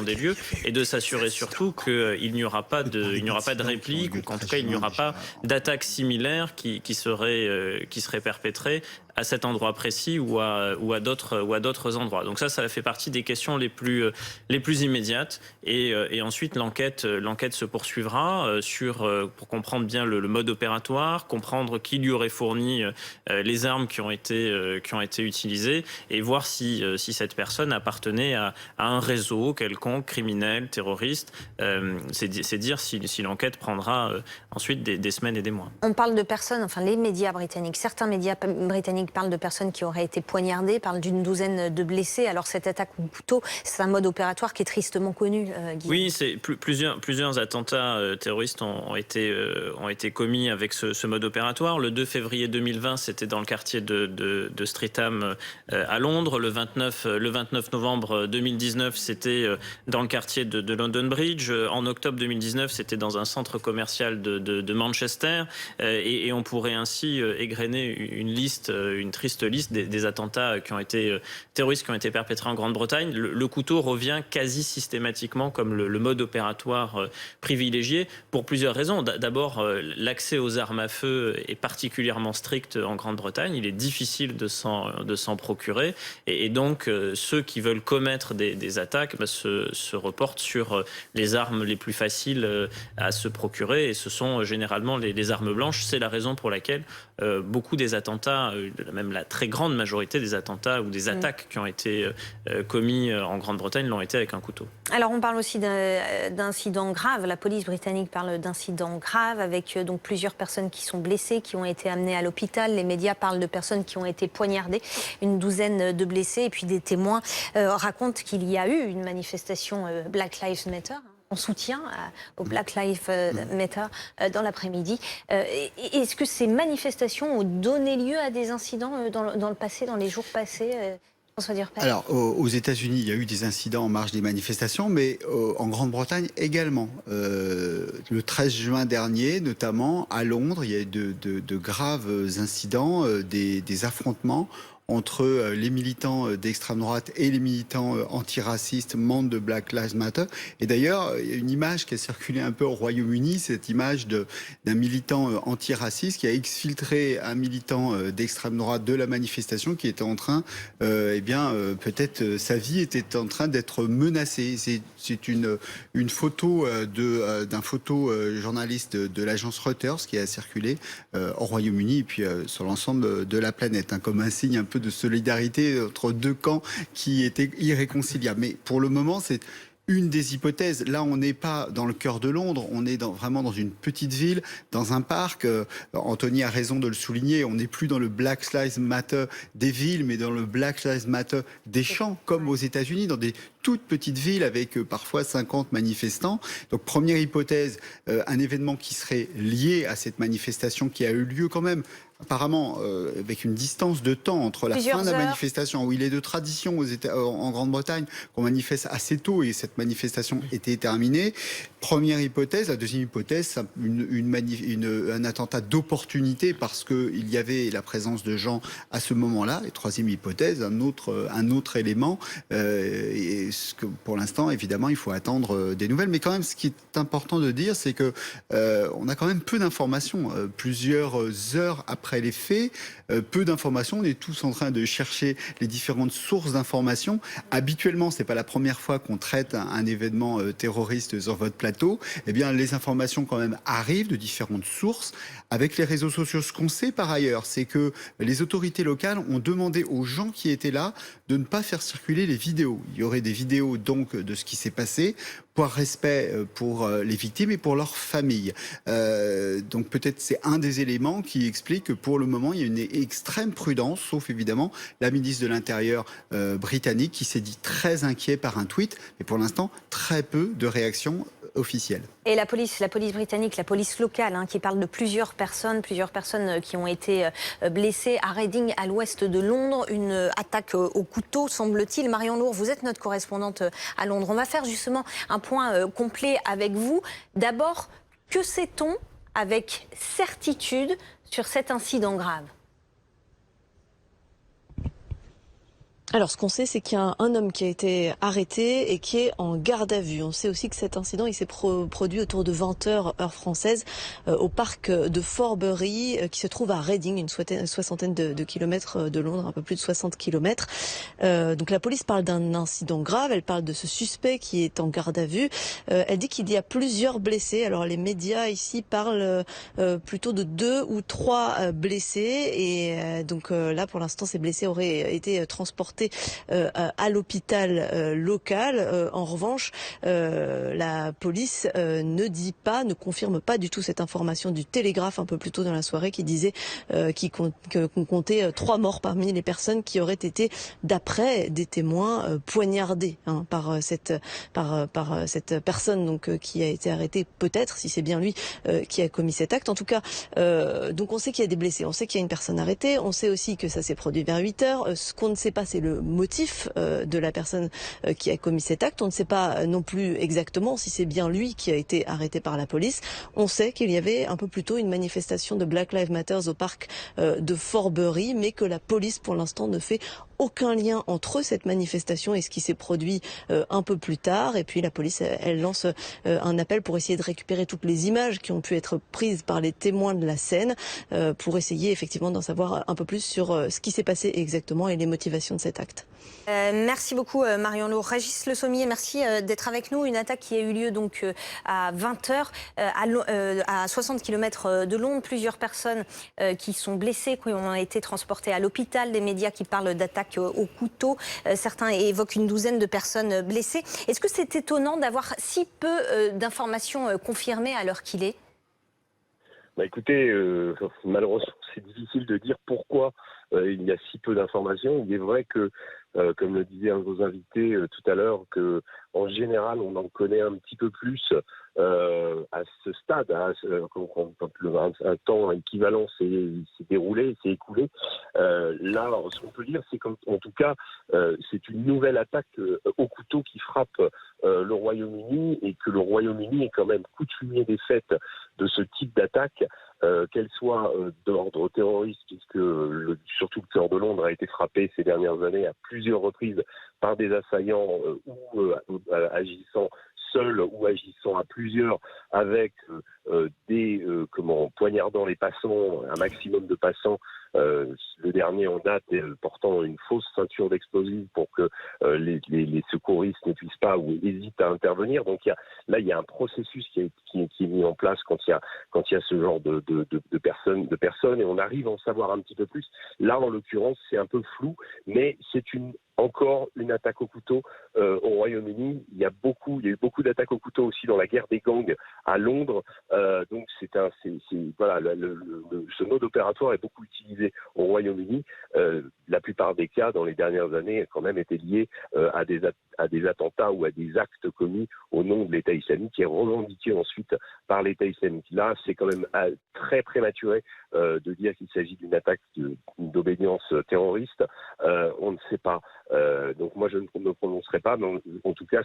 des lieux et de s'assurer surtout qu'il n'y aura pas de réplique, ou qu'en tout cas il n'y aura pas d'attaque similaire qui serait perpétrée à cet endroit précis ou à d'autres endroits. Donc ça fait partie des questions les plus immédiates. Et ensuite, l'enquête se poursuivra pour comprendre bien le mode opératoire, comprendre qui lui aurait fourni les armes qui ont été utilisées, et voir si cette personne appartenait à un réseau quelconque, criminel, terroriste. C'est dire si l'enquête prendra ensuite des semaines et des mois. On parle de personnes, enfin les médias britanniques, certains médias britanniques parlent de personnes qui auraient été poignardées, parlent d'une douzaine de blessés. Alors cette attaque au couteau, c'est un mode opératoire qui est tristement connu, Guillaume. Oui, plusieurs attentats terroristes ont été commis avec ce mode opératoire. Le 2 février 2020, c'était dans le quartier de Streatham à Londres. Le 29 novembre 2019, c'était dans le quartier de London Bridge. En octobre 2019, c'était dans un centre commercial de Manchester. Et on pourrait ainsi égrener une triste liste des attentats terroristes qui ont été perpétrés en Grande-Bretagne. Le couteau revient quasi systématiquement comme le mode opératoire privilégié pour plusieurs raisons. D'abord, l'accès aux armes à feu est particulièrement strict en Grande-Bretagne. Il est difficile de s'en procurer. Et donc, ceux qui veulent commettre des attaques se reportent sur les armes les plus faciles à se procurer. Et ce sont généralement les armes blanches. C'est la raison pour laquelle beaucoup des attentats, même la très grande majorité des attentats ou des attaques qui ont été commis en Grande-Bretagne l'ont été avec un couteau. Alors on parle aussi d'incidents graves. La police britannique parle d'incidents graves avec donc plusieurs personnes qui sont blessées, qui ont été amenées à l'hôpital. Les médias parlent de personnes qui ont été poignardées, une douzaine de blessés. Et puis des témoins racontent qu'il y a eu une manifestation Black Lives Matter en soutien au Black Lives Matter dans l'après-midi. Est-ce que ces manifestations ont donné lieu à des incidents dans le passé, dans les jours passés François Durpel? Alors, aux États-Unis, il y a eu des incidents en marge des manifestations, mais en Grande-Bretagne également. Le 13 juin dernier, notamment à Londres, il y a eu de graves incidents, des affrontements entre les militants d'extrême droite et les militants antiracistes, membres de Black Lives Matter. Et d'ailleurs, il y a une image qui a circulé un peu au Royaume-Uni, cette image d'un militant antiraciste qui a exfiltré un militant d'extrême droite de la manifestation qui était en train, peut-être sa vie était en train d'être menacée. C'est une photo d'un photojournaliste de l'agence Reuters qui a circulé au Royaume-Uni et puis sur l'ensemble de la planète, comme un signe un peu de solidarité entre deux camps qui étaient irréconciliables. Mais pour le moment, c'est une des hypothèses. Là, on n'est pas dans le cœur de Londres, on est vraiment dans une petite ville, dans un parc. Anthony a raison de le souligner, on n'est plus dans le Black Lives Matter des villes, mais dans le Black Lives Matter des champs, comme aux États-Unis, dans des toutes petites villes avec parfois 50 manifestants. Donc, première hypothèse, un événement qui serait lié à cette manifestation qui a eu lieu quand même apparemment avec une distance de temps entre la fin de la manifestation, où il est de tradition en Grande-Bretagne qu'on manifeste assez tôt et cette manifestation était terminée. Première hypothèse. La deuxième hypothèse, un attentat d'opportunité parce qu'il y avait la présence de gens à ce moment-là. Et troisième hypothèse, un autre élément. Et ce que, pour l'instant, évidemment, il faut attendre des nouvelles. Mais quand même, ce qui est important de dire, c'est que on a quand même peu d'informations. Plusieurs heures après les faits, peu d'informations. On est tous en train de chercher les différentes sources d'informations. Habituellement, c'est pas la première fois qu'on traite un événement terroriste sur votre plateau. Eh bien, les informations quand même arrivent de différentes sources. Avec les réseaux sociaux, ce qu'on sait par ailleurs, c'est que les autorités locales ont demandé aux gens qui étaient là de ne pas faire circuler les vidéos. Il y aurait des vidéos donc de ce qui s'est passé, par respect pour les victimes et pour leurs familles. Donc peut-être c'est un des éléments qui explique que pour le moment il y a une extrême prudence, sauf évidemment la ministre de l'Intérieur britannique qui s'est dit très inquiet par un tweet, mais pour l'instant très peu de réactions officielles. Et la police britannique, la police locale, qui parle de plusieurs personnes qui ont été blessées à Reading, à l'ouest de Londres. Une attaque au couteau, semble-t-il. Marion Lourd, vous êtes notre correspondante à Londres. On va faire justement un point complet avec vous. D'abord, que sait-on avec certitude sur cet incident grave ? Alors, ce qu'on sait, c'est qu'il y a un homme qui a été arrêté et qui est en garde à vue. On sait aussi que cet incident, il s'est produit autour de 20h, heure française, au parc de Forbury, qui se trouve à Reading, une soixantaine de kilomètres de Londres, un peu plus de 60 kilomètres. Donc, la police parle d'un incident grave. Elle parle de ce suspect qui est en garde à vue. Elle dit qu'il y a plusieurs blessés. Alors, les médias ici parlent plutôt de 2 ou 3 blessés. Et donc, là, pour l'instant, ces blessés auraient été transportés à l'hôpital local. En revanche, la police ne confirme pas du tout cette information du Télégraphe un peu plus tôt dans la soirée qui disait qu'on comptait 3 morts parmi les personnes qui auraient été, d'après des témoins, poignardées par cette personne donc qui a été arrêtée, peut-être si c'est bien lui qui a commis cet acte. En tout cas, donc on sait qu'il y a des blessés, on sait qu'il y a une personne arrêtée, on sait aussi que ça s'est produit vers 8h. Ce qu'on ne sait pas, c'est le motif de la personne qui a commis cet acte. On ne sait pas non plus exactement si c'est bien lui qui a été arrêté par la police. On sait qu'il y avait un peu plus tôt une manifestation de Black Lives Matter au parc de Forbury, mais que la police pour l'instant ne fait aucun lien entre cette manifestation et ce qui s'est produit un peu plus tard. Et puis la police, elle lance un appel pour essayer de récupérer toutes les images qui ont pu être prises par les témoins de la scène, pour essayer effectivement d'en savoir un peu plus sur ce qui s'est passé exactement et les motivations de cet acte. Merci beaucoup Marion Lourd. Régis Le Sommier, merci d'être avec nous. Une attaque qui a eu lieu donc à 20h à 60 km de Londres. Plusieurs personnes qui sont blessées, qui ont été transportées à l'hôpital. Des médias qui parlent d'attaque au couteau. Certains évoquent une douzaine de personnes blessées. Est-ce que c'est étonnant d'avoir si peu d'informations confirmées à l'heure qu'il est ? Écoutez, malheureusement, c'est difficile de dire pourquoi il y a si peu d'informations. Il est vrai que, comme le disait un de vos invités tout à l'heure, que en général, on en connaît un petit peu plus à ce stade, quand un temps équivalent s'est déroulé, s'est écoulé. Là, ce qu'on peut dire, c'est qu'en tout cas, c'est une nouvelle attaque au couteau qui frappe le Royaume-Uni, et que le Royaume-Uni est quand même coutumier des faits de ce type d'attaque. qu'elles soient d'ordre terroriste, puisque surtout le cœur de Londres a été frappé ces dernières années à plusieurs reprises par des assaillants agissant seuls ou agissant à plusieurs avec poignardant les passants, un maximum de passants. Le dernier en date portant une fausse ceinture d'explosifs pour que les secouristes ne puissent pas ou hésitent à intervenir. Donc il y a un processus qui est mis en place quand il y a ce genre de personnes et on arrive à en savoir un petit peu plus. Là, en l'occurrence, c'est un peu flou, mais c'est encore une attaque au couteau au Royaume-Uni. Il y a eu beaucoup d'attaques au couteau aussi dans la guerre des gangs à Londres. Donc ce mode opératoire est beaucoup utilisé au Royaume-Uni. La plupart des cas dans les dernières années quand même étaient liés à des attentats ou à des actes commis au nom de l'État islamique et revendiqués ensuite par l'État islamique. Là, c'est quand même très prématuré de dire qu'il s'agit d'une attaque d'obédience terroriste. On ne sait pas. Donc moi, je ne me prononcerai pas, mais en tout cas,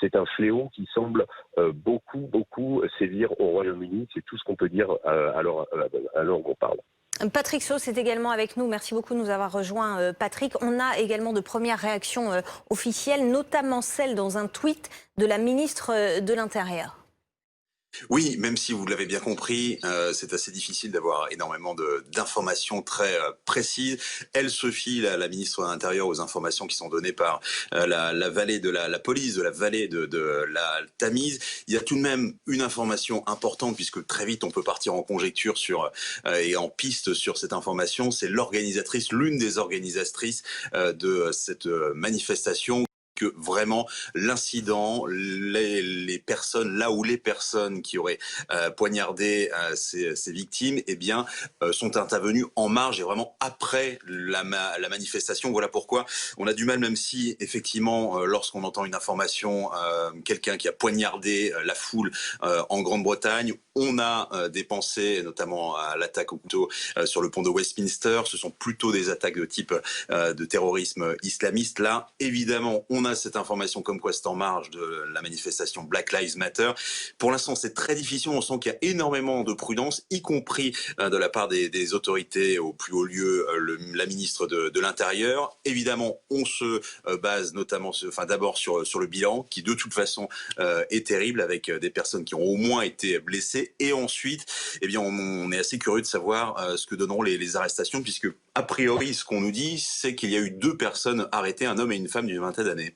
c'est un fléau qui semble beaucoup sévir au Royaume-Uni. C'est tout ce qu'on peut dire à l'heure où on parle. Patrick Sauce est également avec nous. Merci beaucoup de nous avoir rejoints, Patrick. On a également de premières réactions officielles, notamment celle dans un tweet de la ministre de l'Intérieur. Oui, même si vous l'avez bien compris, c'est assez difficile d'avoir énormément d'informations très précises. Elle se fie, la ministre de l'Intérieur, aux informations qui sont données par la vallée de la police, de la vallée de la Tamise. Il y a tout de même une information importante, puisque très vite on peut partir en conjecture et en piste sur cette information. C'est l'une des organisatrices de cette manifestation. Que vraiment l'incident, les personnes qui auraient poignardé ces victimes, eh bien, sont intervenues en marge et vraiment après la manifestation. Voilà pourquoi on a du mal, même si effectivement, lorsqu'on entend une information, quelqu'un qui a poignardé la foule en Grande-Bretagne, on a des pensées, notamment à l'attaque au couteau sur le pont de Westminster. Ce sont plutôt des attaques de type de terrorisme islamiste. Là, évidemment, on a cette information comme quoi c'est en marge de la manifestation Black Lives Matter. Pour l'instant, c'est très difficile. On sent qu'il y a énormément de prudence, y compris de la part des autorités au plus haut lieu, la ministre de l'Intérieur. Évidemment, on se base notamment, d'abord sur le bilan, qui de toute façon est terrible, avec des personnes qui ont au moins été blessées. Et ensuite, eh bien, on est assez curieux de savoir ce que donneront les arrestations, puisque a priori, ce qu'on nous dit, c'est qu'il y a eu 2 personnes arrêtées, un homme et une femme d'une vingtaine d'années.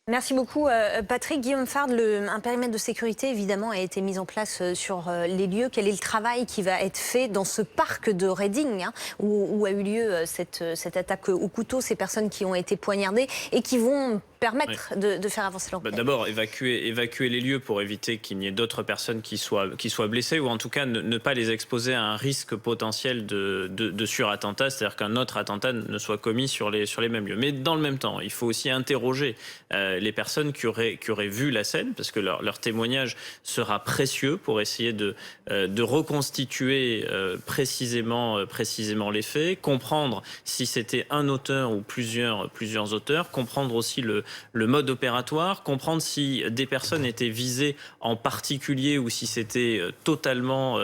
Merci beaucoup, Patrick. Guillaume Fard, un périmètre de sécurité, évidemment, a été mis en place sur les lieux. Quel est le travail qui va être fait dans ce parc de Reading, où a eu lieu cette attaque au couteau, ces personnes qui ont été poignardées et qui vont permettre de faire avancer l'enquête? D'abord, évacuer les lieux pour éviter qu'il n'y ait d'autres personnes qui soient blessées, ou en tout cas ne pas les exposer à un risque potentiel de surattentat, c'est-à-dire qu'un autre attentat ne soit commis sur les mêmes lieux. Mais dans le même temps, il faut aussi interroger les personnes qui auraient vu la scène, parce que leur témoignage sera précieux pour essayer de reconstituer précisément les faits, comprendre si c'était un auteur ou plusieurs auteurs, comprendre aussi le mode opératoire, comprendre si des personnes étaient visées en particulier ou si c'était totalement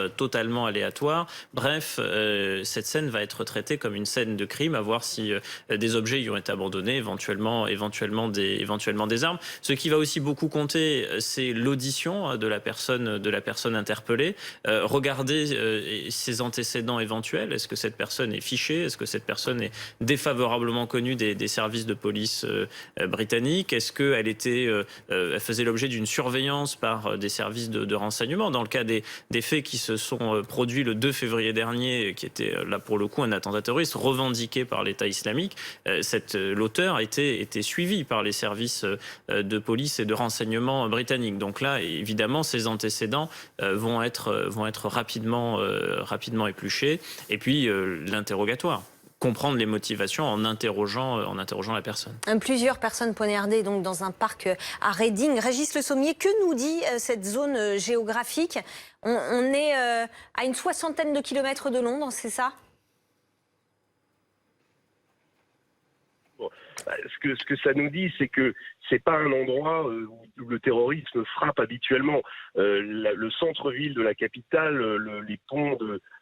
aléatoire. Bref, cette scène va être traitée comme une scène de crime, à voir si des objets y ont été abandonnés, éventuellement des armes. Ce qui va aussi beaucoup compter, c'est l'audition de la personne interpellée. Regarder ses antécédents éventuels. Est-ce que cette personne est fichée? Est-ce que cette personne est défavorablement connue des services de police britanniques? Est-ce qu'elle faisait l'objet d'une surveillance par des services de renseignement? Dans le cas des faits qui se sont produits le 2 février dernier, qui était là pour le coup un attentat terroriste revendiqué par l'État islamique, l'auteur a été suivi par les services de police et de renseignement britanniques. Donc là, évidemment, ses antécédents vont être rapidement épluchés. Et puis l'interrogatoire. Comprendre les motivations en interrogeant la personne. Plusieurs personnes poignardées donc dans un parc à Reading. Régis Le Sommier, que nous dit cette zone géographique? On est à une 60aine de kilomètres de Londres, c'est ça? Ce que ça nous dit, c'est que c'est pas un endroit où le terrorisme frappe habituellement. Le centre-ville de la capitale, les ponts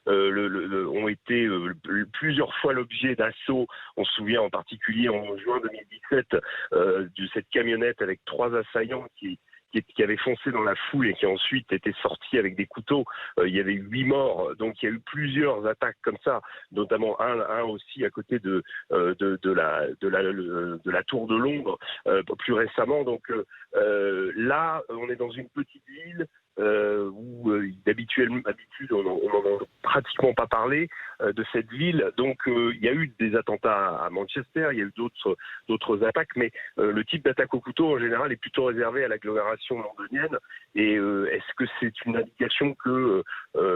ont été plusieurs fois l'objet d'assauts. On se souvient en particulier en juin 2017 de cette camionnette avec 3 assaillants qui avait foncé dans la foule et qui ensuite était sorti avec des couteaux. Il y avait eu 8 morts, donc il y a eu plusieurs attaques comme ça, notamment un aussi à côté de la tour de Londres plus récemment. Donc là, on est dans une petite ville où d'habitude on n'en a pratiquement pas parlé de cette ville. Donc il y a eu des attentats à Manchester, il y a eu d'autres attaques, mais le type d'attaque au couteau en général est plutôt réservé à l'agglomération londonienne. Et est-ce que c'est une indication que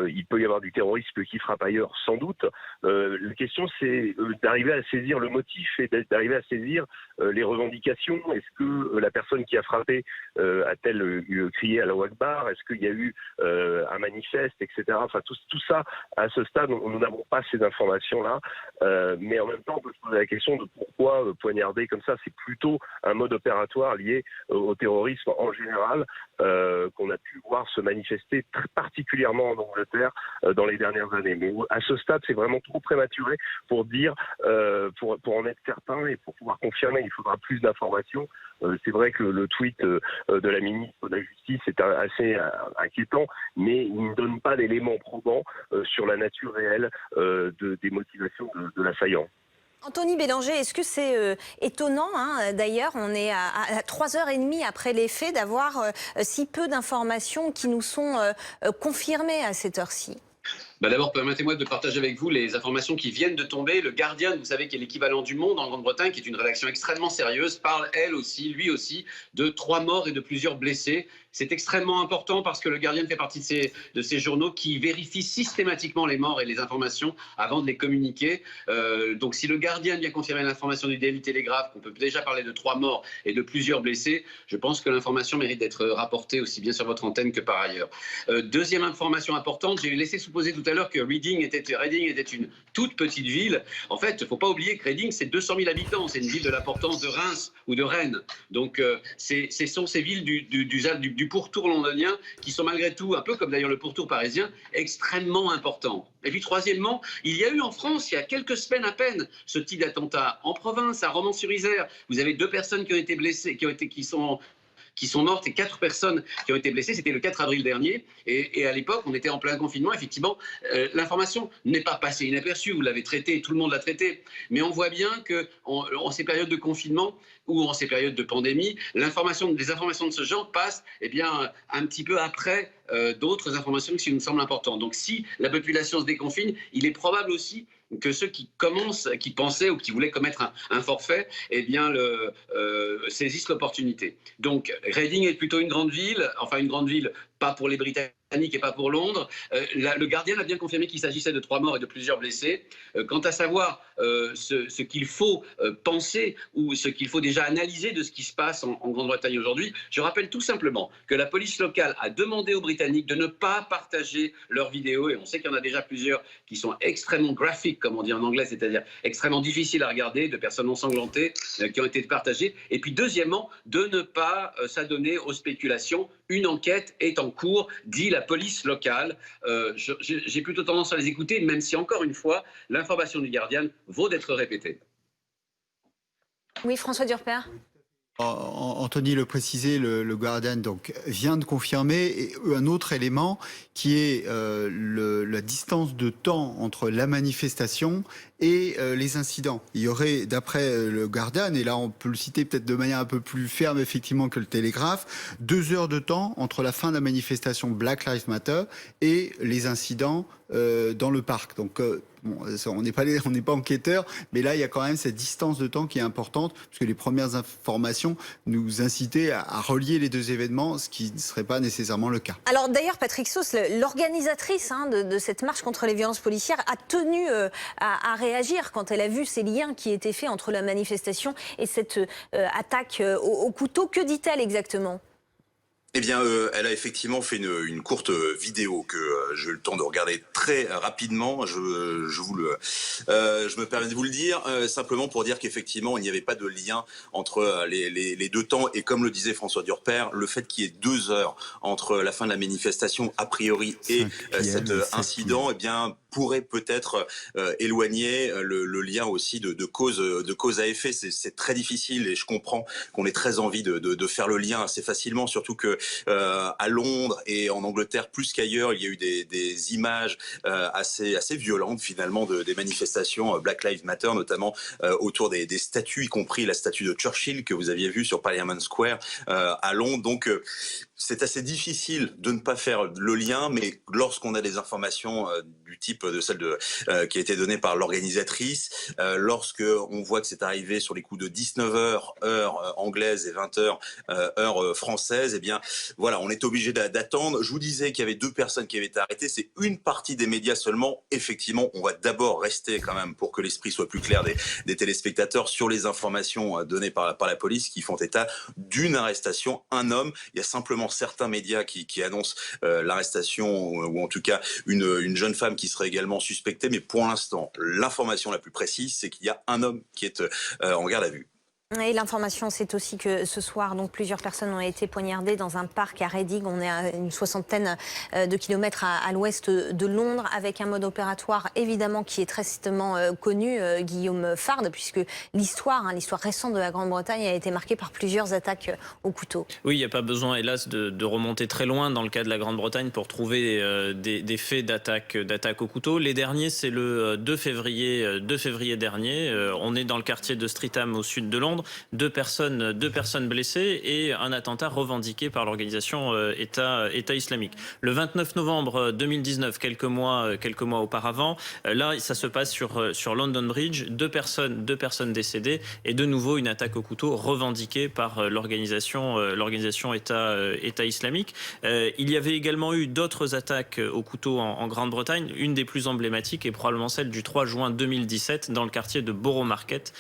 il peut y avoir du terrorisme qui frappe ailleurs? Sans doute. La question, c'est d'arriver à saisir le motif et d'arriver à saisir les revendications. Est-ce que la personne qui a frappé a-t-elle crié à la Akbar? Est-ce qu'il y a eu un manifeste, etc. Enfin, tout ça, à ce stade, nous n'avons pas ces informations-là. Mais en même temps, on peut se poser la question de pourquoi poignarder comme ça. C'est plutôt un mode opératoire lié au terrorisme en général qu'on a pu voir se manifester très particulièrement en Angleterre dans les dernières années. Mais à ce stade, c'est vraiment trop prématuré pour dire, pour en être certain et pour pouvoir confirmer, il faudra plus d'informations. C'est vrai que le tweet de la ministre de la Justice est assez inquiétant, mais il ne donne pas d'éléments probants sur la nature réelle des motivations de l'assaillant. Anthony Bélanger, est-ce que c'est étonnant, hein, d'ailleurs, on est à 3h30 après les faits, d'avoir si peu d'informations qui nous sont confirmées à cette heure-ci? D'abord, permettez-moi de partager avec vous les informations qui viennent de tomber. Le Guardian, vous savez, qui est l'équivalent du Monde en Grande-Bretagne, qui est une rédaction extrêmement sérieuse, parle, lui aussi, de 3 morts et de plusieurs blessés. C'est extrêmement important parce que le Guardian fait partie de ces journaux qui vérifient systématiquement les morts et les informations avant de les communiquer. Donc si le Guardian vient confirmer l'information du Daily Telegraph, qu'on peut déjà parler de 3 morts et de plusieurs blessés, je pense que l'information mérite d'être rapportée aussi bien sur votre antenne que par ailleurs. Deuxième information importante, j'ai laissé supposer tout à l'heure que Reading était une toute petite ville. En fait, il ne faut pas oublier que Reading, c'est 200 000 habitants. C'est une ville de l'importance de Reims ou de Rennes. Donc, ce sont ces villes du pourtour londonien qui sont malgré tout, un peu comme d'ailleurs le pourtour parisien, extrêmement importants. Et puis, troisièmement, il y a eu en France, il y a quelques semaines à peine, ce type d'attentat en province, à Romans-sur-Isère. Vous avez 2 personnes qui ont été blessées, qui sont mortes et 4 personnes qui ont été blessées. C'était le 4 avril dernier. Et à l'époque, on était en plein confinement. Effectivement, l'information n'est pas passée inaperçue. Vous l'avez traitée, tout le monde l'a traitée. Mais on voit bien qu'en ces périodes de confinement ou en ces périodes de pandémie, des informations de ce genre passent un petit peu après d'autres informations qui nous semblent importantes. Donc si la population se déconfine, il est probable aussi que ceux qui pensaient ou qui voulaient commettre un forfait, saisissent l'opportunité. Donc, Reading est plutôt une grande ville, pas pour les Britanniques et pas pour Londres. Le Guardian a bien confirmé qu'il s'agissait de 3 morts et de plusieurs blessés. Quant à savoir ce qu'il faut penser ou ce qu'il faut déjà analyser de ce qui se passe en Grande-Bretagne aujourd'hui, je rappelle tout simplement que la police locale a demandé aux Britanniques de ne pas partager leurs vidéos, et on sait qu'il y en a déjà plusieurs qui sont extrêmement graphiques, comme on dit en anglais, c'est-à-dire extrêmement difficiles à regarder, de personnes ensanglantées qui ont été partagées. Et puis deuxièmement, de ne pas s'adonner aux spéculations. Une enquête est en cours, dit la police locale. J'ai plutôt tendance à les écouter, même si, encore une fois, l'information du Guardian vaut d'être répétée. Oui, François Durper. Anthony le précisait, le Guardian donc vient de confirmer, et un autre élément qui est la distance de temps entre la manifestation et les incidents. Il y aurait, d'après le Guardian, et là on peut le citer peut-être de manière un peu plus ferme effectivement que le Télégraphe, 2 heures de temps entre la fin de la manifestation Black Lives Matter et les incidents dans le parc. Donc on n'est pas enquêteur, mais là il y a quand même cette distance de temps qui est importante, puisque les premières informations nous incitaient à relier les 2 événements, ce qui ne serait pas nécessairement le cas. Alors d'ailleurs, Patrick Sauce, l'organisatrice de cette marche contre les violences policières, a tenu à réagir quand elle a vu ces liens qui étaient faits entre la manifestation et cette attaque au couteau. Que dit-elle exactement ? Eh bien, elle a effectivement fait une courte vidéo que j'ai eu le temps de regarder très rapidement. Je me permets de vous le dire, simplement pour dire qu'effectivement, il n'y avait pas de lien entre les deux temps. Et comme le disait François Durper, le fait qu'il y ait 2 heures entre la fin de la manifestation, a priori, et cet incident, eh bien, pourrait peut-être éloigner le lien aussi de cause à effet. C'est très difficile et je comprends qu'on ait très envie de faire le lien assez facilement, surtout que à Londres et en Angleterre plus qu'ailleurs, il y a eu des images assez violentes finalement des manifestations Black Lives Matter, notamment autour des statues, y compris la statue de Churchill que vous aviez vue sur Parliament Square à Londres. Donc c'est assez difficile de ne pas faire le lien, mais lorsqu'on a des informations du type de celle qui a été donnée par l'organisatrice, lorsque on voit que c'est arrivé sur les coups de 19h heure anglaise et 20h heure française, eh bien voilà, on est obligé d'attendre. Je vous disais qu'il y avait 2 personnes qui avaient été arrêtées, c'est une partie des médias seulement. Effectivement, on va d'abord rester quand même, pour que l'esprit soit plus clair des téléspectateurs, sur les informations données par la police qui font état d'une arrestation, un homme. Il y a simplement certains médias qui annoncent l'arrestation ou en tout cas une jeune femme qui serait également suspectée, mais pour l'instant, l'information la plus précise, c'est qu'il y a un homme qui est en garde à vue. Et l'information, c'est aussi que ce soir, donc, plusieurs personnes ont été poignardées dans un parc à Reading. On est à une 60aine de kilomètres à l'ouest de Londres, avec un mode opératoire évidemment qui est très strictement connu, Guillaume Fard, puisque l'histoire récente de la Grande-Bretagne a été marquée par plusieurs attaques au couteau. Oui, il n'y a pas besoin, hélas, de remonter très loin dans le cas de la Grande-Bretagne pour trouver des faits d'attaque au couteau. Les derniers, c'est le 2 février dernier. On est dans le quartier de Streatham au sud de Londres. 2 personnes blessées et un attentat revendiqué par l'organisation État islamique. Le 29 novembre 2019, quelques mois auparavant, là, ça se passe sur London Bridge. 2 personnes décédées et de nouveau une attaque au couteau revendiquée par l'organisation État islamique. Il y avait également eu d'autres attaques au couteau en Grande-Bretagne. Une des plus emblématiques est probablement celle du 3 juin 2017 dans le quartier de Borough Market,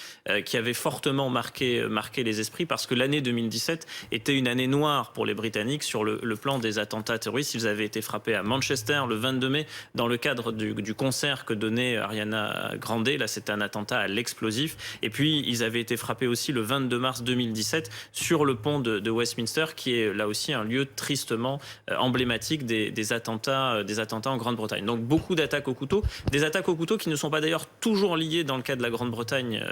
qui avait fortement marqué les esprits parce que l'année 2017 était une année noire pour les Britanniques sur le plan des attentats terroristes. Ils avaient été frappés à Manchester le 22 mai dans le cadre du concert que donnait Ariana Grande. Là, c'était un attentat à l'explosif. Et puis, ils avaient été frappés aussi le 22 mars 2017 sur le pont de Westminster, qui est là aussi un lieu tristement emblématique des attentats en Grande-Bretagne. Donc, beaucoup d'attaques au couteau. Des attaques au couteau qui ne sont pas d'ailleurs toujours liées, dans le cas de la Grande-Bretagne,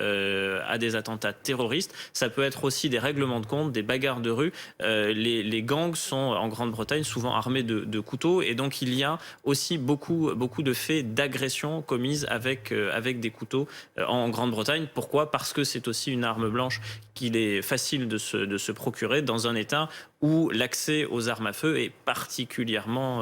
à des attentats terroristes. Ça peut être aussi des règlements de compte, des bagarres de rue. Les gangs sont en Grande-Bretagne souvent armés de couteaux et donc il y a aussi beaucoup de faits d'agression commises avec des couteaux en Grande-Bretagne. Pourquoi ? Parce que c'est aussi une arme blanche qu'il est facile de se procurer dans un État où l'accès aux armes à feu est particulièrement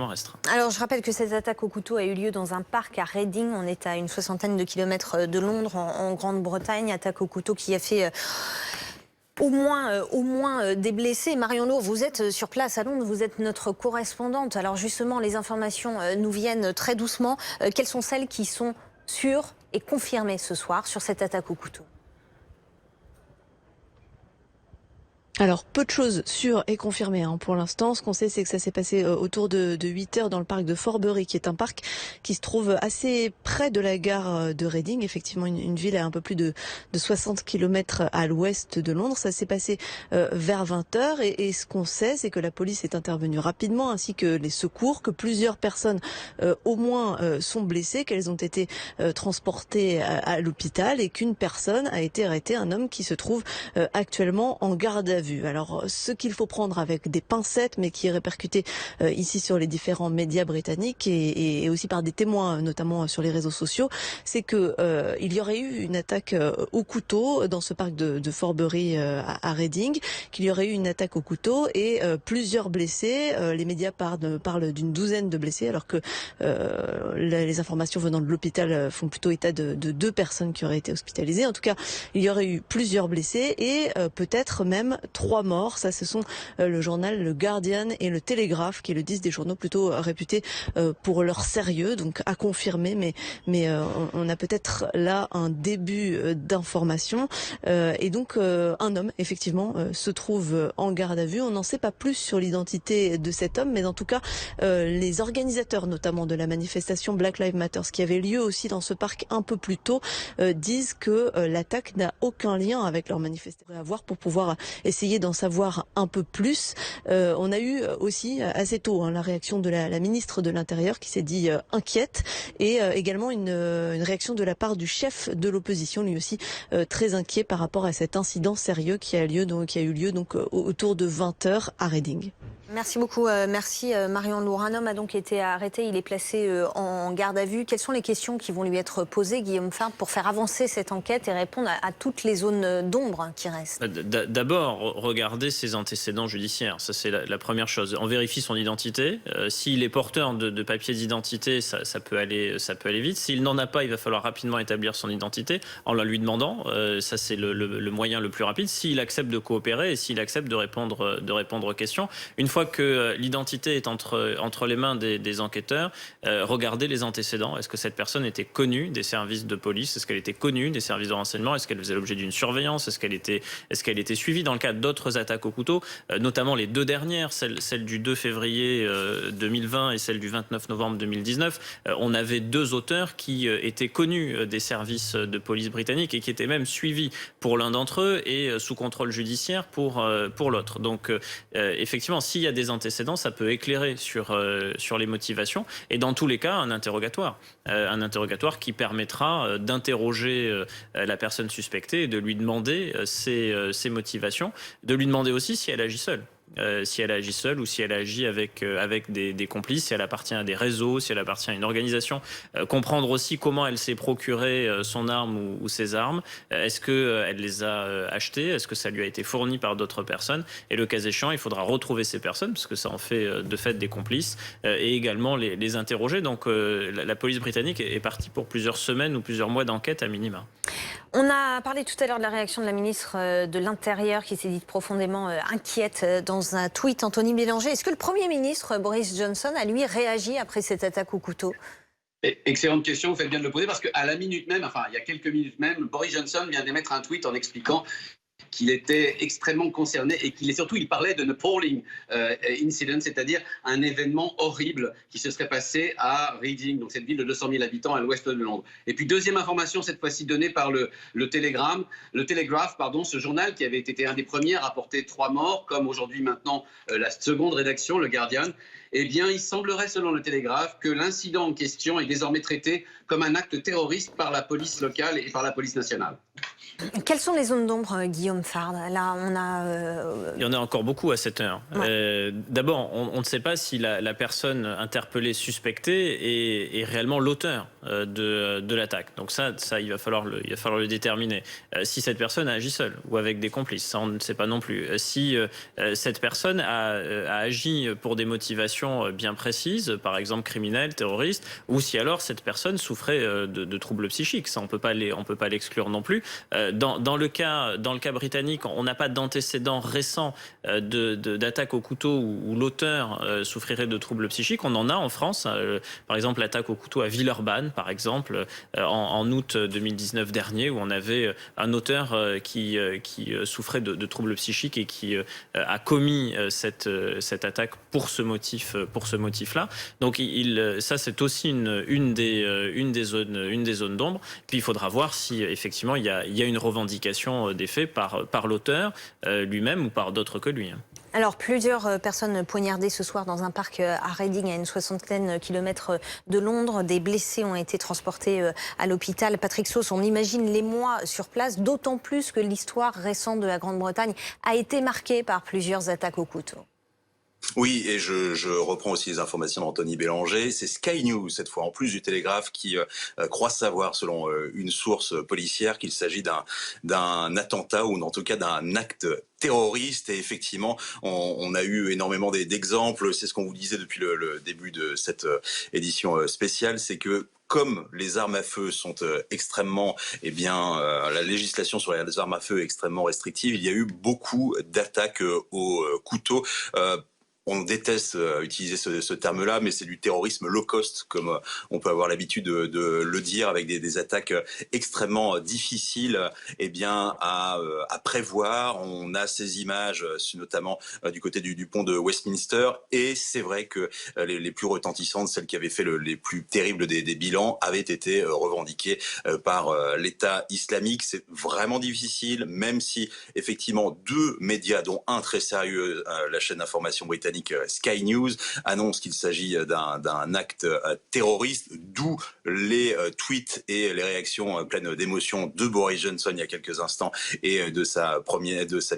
restreint. Alors, je rappelle que cette attaque au couteau a eu lieu dans un parc à Reading. On est à une 60aine de kilomètres de Londres, en Grande-Bretagne. Attaque au couteau qui a fait au moins des blessés. Marion Lourd, vous êtes sur place à Londres, vous êtes notre correspondante. Alors justement, les informations nous viennent très doucement. Quelles sont celles qui sont sûres et confirmées ce soir sur cette attaque au couteau ? Alors, peu de choses sûres et confirmées pour l'instant. Ce qu'on sait, c'est que ça s'est passé autour de 8 heures dans le parc de Forbury, qui est un parc qui se trouve assez près de la gare de Reading. Effectivement, une ville à un peu plus de 60 km à l'ouest de Londres. Ça s'est passé vers 20 heures. Et ce qu'on sait, c'est que la police est intervenue rapidement, ainsi que les secours, que plusieurs personnes au moins sont blessées, qu'elles ont été transportées à l'hôpital et qu'une personne a été arrêtée, un homme qui se trouve actuellement en garde à vue. Alors, ce qu'il faut prendre avec des pincettes, mais qui est répercuté ici sur les différents médias britanniques et aussi par des témoins, notamment sur les réseaux sociaux, c'est que il y aurait eu une attaque au couteau dans ce parc de Forbury à Reading, qu'il y aurait eu une attaque au couteau et plusieurs blessés. Les médias parlent d'une douzaine de blessés, alors que les informations venant de l'hôpital font plutôt état de 2 personnes qui auraient été hospitalisées. En tout cas, il y aurait eu plusieurs blessés et peut-être même 3 morts. Ça, ce sont le journal Le Guardian et le Télégraphe, qui le disent, des journaux plutôt réputés pour leur sérieux, donc à confirmer, mais on a peut-être là un début d'information. Et donc un homme, effectivement, se trouve en garde à vue. On n'en sait pas plus sur l'identité de cet homme, mais en tout cas, les organisateurs, notamment de la manifestation Black Lives Matter, qui avait lieu aussi dans ce parc un peu plus tôt, disent que l'attaque n'a aucun lien avec leur manifestation à voir pour pouvoir essayer d'en savoir un peu plus. On a eu aussi assez tôt la réaction de la ministre de l'Intérieur qui s'est dit inquiète, et également une réaction de la part du chef de l'opposition, lui aussi très inquiet par rapport à cet incident sérieux qui a eu lieu autour de 20h à Reading. Merci beaucoup. Merci Marion Lourd. Un homme a donc été arrêté. Il est placé en garde à vue. Quelles sont les questions qui vont lui être posées, Guillaume Fard, pour faire avancer cette enquête et répondre à toutes les zones d'ombre qui restent? D'abord, regarder ses antécédents judiciaires. Ça, c'est la première chose. On vérifie son identité. S'il est porteur de papiers d'identité, ça peut aller vite. S'il n'en a pas, il va falloir rapidement établir son identité en la lui demandant. Ça, c'est le moyen le plus rapide. S'il accepte de coopérer et s'il accepte de répondre aux questions. Une fois que l'identité est entre les mains des enquêteurs, regardez les antécédents. Est-ce que cette personne était connue des services de police? Est-ce qu'elle était connue des services de renseignement? Est-ce qu'elle faisait l'objet d'une surveillance? Est-ce qu'elle était suivie dans le cadre d'autres attaques au couteau, notamment les deux dernières, celle du 2 février 2020 et celle du 29 novembre 2019. On avait deux auteurs qui étaient connus des services de police britanniques et qui étaient même suivis pour l'un d'entre eux et sous contrôle judiciaire pour l'autre. Donc effectivement, s'il y a des antécédents, ça peut éclairer sur les motivations et dans tous les cas un interrogatoire qui permettra d'interroger la personne suspectée et de lui demander ses motivations, de lui demander aussi si elle agit seule. Si elle agit seule ou si elle agit avec des complices, si elle appartient à des réseaux, si elle appartient à une organisation. Comprendre aussi comment elle s'est procuré son arme ou ses armes. Est-ce qu'elle les a achetées? Est-ce que ça lui a été fourni par d'autres personnes? Et le cas échéant, il faudra retrouver ces personnes, parce que ça en fait de fait des complices, et également les interroger. Donc la police britannique est partie pour plusieurs semaines ou plusieurs mois d'enquête à minima. On a parlé tout à l'heure de la réaction de la ministre de l'Intérieur qui s'est dite profondément inquiète dans un tweet. Anthony Bélanger, est-ce que le Premier ministre Boris Johnson a lui réagi après cette attaque au couteau? Excellente question, vous faites bien de le poser parce qu'à la minute même, enfin il y a quelques minutes même, Boris Johnson vient d'émettre un tweet en expliquant qu'il était extrêmement concerné et il parlait de appalling incident, c'est-à-dire un événement horrible qui se serait passé à Reading, donc cette ville de 200 000 habitants à l'ouest de Londres. Et puis deuxième information, cette fois-ci donnée par le Telegraph, ce journal qui avait été un des premiers à rapporter 3 morts, comme aujourd'hui maintenant la seconde rédaction, le Guardian. Eh bien, il semblerait, selon le Télégraphe, que l'incident en question est désormais traité comme un acte terroriste par la police locale et par la police nationale. Quelles sont les zones d'ombre, Guillaume Fard? Là, on a... Il y en a encore beaucoup à cette heure. Ouais. D'abord, on ne sait pas si la personne interpellée, suspectée, est réellement l'auteur de l'attaque. Donc ça, il va falloir le déterminer. Si cette personne a agi seule ou avec des complices, ça on ne sait pas non plus. Si cette personne a agi pour des motivations bien précises, par exemple criminelles, terroristes, ou si alors cette personne souffrait de troubles psychiques, ça on peut pas l'exclure non plus. Dans le cas britannique, on n'a pas d'antécédents récents d'attaque au couteau où l'auteur souffrirait de troubles psychiques. On en a en France, par exemple l'attaque au couteau à Villeurbanne, par exemple, en août 2019 dernier, où on avait un auteur qui souffrait de troubles psychiques et qui a commis cette attaque pour ce motif-là. Donc ça c'est aussi une des zones d'ombre. Puis il faudra voir si effectivement il y a une revendication des faits par l'auteur lui-même ou par d'autres que lui. Alors, plusieurs personnes poignardées ce soir dans un parc à Reading, à une 60aine kilomètres de Londres. Des blessés ont été transportés à l'hôpital. Patrick Sauce, on imagine les mois sur place, d'autant plus que l'histoire récente de la Grande-Bretagne a été marquée par plusieurs attaques au couteau. Oui, et je reprends aussi les informations d'Anthony Bélanger. C'est Sky News, cette fois, en plus du Télégraphe, qui croit savoir, selon une source policière, qu'il s'agit d'un attentat ou en tout cas d'un acte terroriste. Et effectivement, on a eu énormément d'exemples. C'est ce qu'on vous disait depuis le début de cette édition spéciale, c'est que comme les armes à feu sont extrêmement, la législation sur les armes à feu est extrêmement restrictive, il y a eu beaucoup d'attaques au couteau. On déteste utiliser ce terme-là, mais c'est du terrorisme low cost, comme on peut avoir l'habitude de le dire, avec des attaques extrêmement difficiles à prévoir. On a ces images, notamment du côté du pont de Westminster, et c'est vrai que les plus retentissantes, celles qui avaient fait les plus terribles des bilans, avaient été revendiquées par l'État islamique. C'est vraiment difficile, même si effectivement 2 médias, dont un très sérieux, la chaîne d'information britannique Sky News, annonce qu'il s'agit d'un acte terroriste, d'où les tweets et les réactions pleines d'émotion de Boris Johnson il y a quelques instants et de sa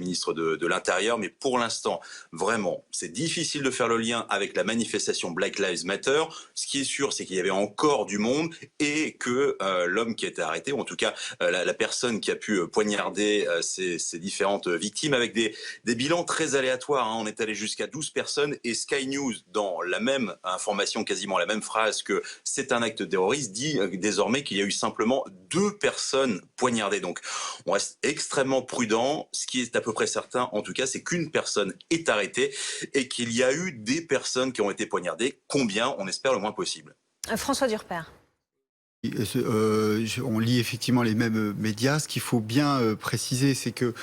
ministre de l'Intérieur. Mais pour l'instant, vraiment, c'est difficile de faire le lien avec la manifestation Black Lives Matter. Ce qui est sûr, c'est qu'il y avait encore du monde et que l'homme qui a été arrêté, ou en tout cas la personne qui a pu poignarder ces différentes victimes, avec des bilans très aléatoires, hein. On est allé jusqu'à 12 personnes, et Sky News, dans la même information, quasiment la même phrase que c'est un acte terroriste, dit désormais qu'il y a eu simplement 2 personnes poignardées. Donc on reste extrêmement prudent. Ce qui est à peu près certain, en tout cas, c'est qu'une personne est arrêtée et qu'il y a eu des personnes qui ont été poignardées. Combien? On espère le moins possible. François Durper. On lit effectivement les mêmes médias. Ce qu'il faut bien préciser, c'est que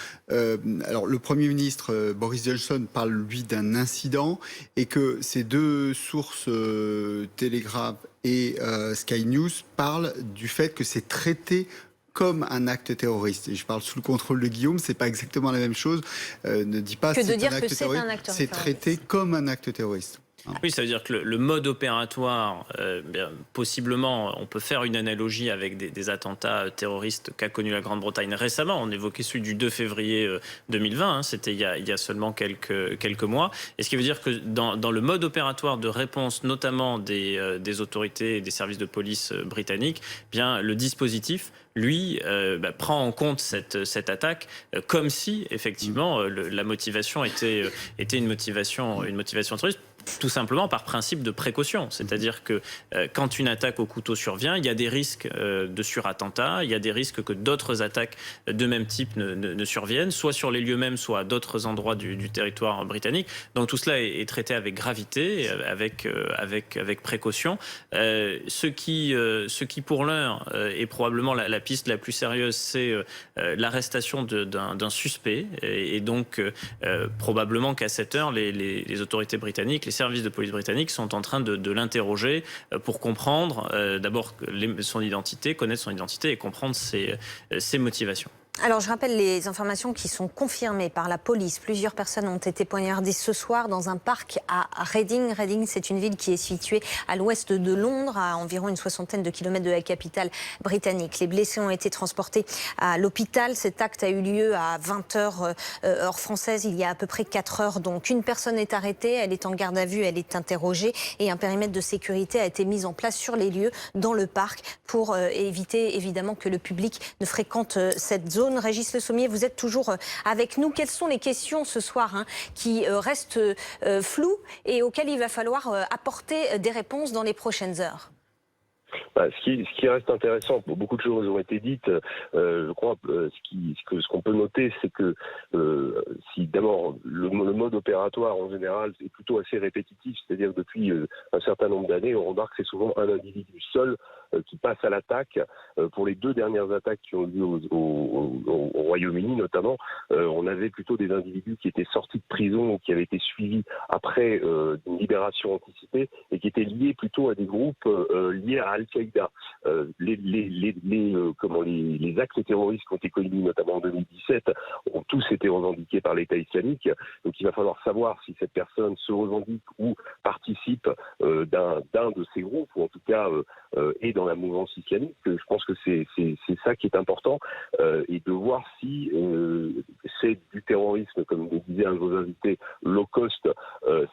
alors le Premier ministre Boris Johnson parle lui d'un incident, et que ces 2 sources Telegraph et Sky News parlent du fait que c'est traité comme un acte terroriste. Et je parle sous le contrôle de Guillaume, c'est pas exactement la même chose. Ne dis pas que de dire un que acte c'est un terroriste. acte terroriste. C'est traité comme un acte terroriste. Oui, ça veut dire que le mode opératoire, possiblement, on peut faire une analogie avec des attentats terroristes qu'a connu la Grande-Bretagne récemment. On évoquait celui du 2 février 2020, hein, c'était il y a seulement quelques mois. Et ce qui veut dire que dans le mode opératoire de réponse, notamment des autorités et des services de police britanniques, bien le dispositif, lui, prend en compte cette attaque comme si, effectivement, la motivation était une motivation terroriste. Tout simplement par principe de précaution. C'est-à-dire que quand une attaque au couteau survient, il y a des risques de surattentat, il y a des risques que d'autres attaques de même type ne surviennent, soit sur les lieux mêmes, soit à d'autres endroits du territoire britannique. Donc tout cela est traité avec gravité, avec précaution. Ce qui pour l'heure est probablement la piste la plus sérieuse, c'est l'arrestation d'un suspect. Et donc probablement qu'à cette heure, les autorités britanniques, les services de police britanniques sont en train de l'interroger pour comprendre d'abord son identité, connaître son identité et comprendre ses motivations. Alors, je rappelle les informations qui sont confirmées par la police. Plusieurs personnes ont été poignardées ce soir dans un parc à Reading. Reading, c'est une ville qui est située à l'ouest de Londres, à environ une 60aine de kilomètres de la capitale britannique. Les blessés ont été transportés à l'hôpital. Cet acte a eu lieu à 20h heure française, il y a à peu près 4 heures. Donc, une personne est arrêtée, elle est en garde à vue, elle est interrogée, et un périmètre de sécurité a été mis en place sur les lieux, dans le parc, pour éviter évidemment que le public ne fréquente cette zone. Régis Le Sommier, vous êtes toujours avec nous. Quelles sont les questions ce soir qui restent floues et auxquelles il va falloir apporter des réponses dans les prochaines heures? Ce qui reste intéressant, beaucoup de choses ont été dites. Je crois ce qu'on peut noter, c'est que si d'abord le mode opératoire en général est plutôt assez répétitif, c'est-à-dire que depuis un certain nombre d'années, on remarque que c'est souvent un individu seul qui passe à l'attaque. Pour les 2 dernières attaques qui ont eu lieu au Royaume-Uni notamment, on avait plutôt des individus qui étaient sortis de prison ou qui avaient été suivis après une libération anticipée et qui étaient liés plutôt à des groupes liés à Al-Qaïda. Les actes terroristes qui ont été commis notamment en 2017 ont tous été revendiqués par l'État islamique. Donc il va falloir savoir si cette personne se revendique ou participe d'un de ces groupes, ou en tout cas est dans la mouvance islamique. Je pense que c'est ça qui est important, et de voir si c'est du terrorisme, comme le disait un de vos invités, low cost,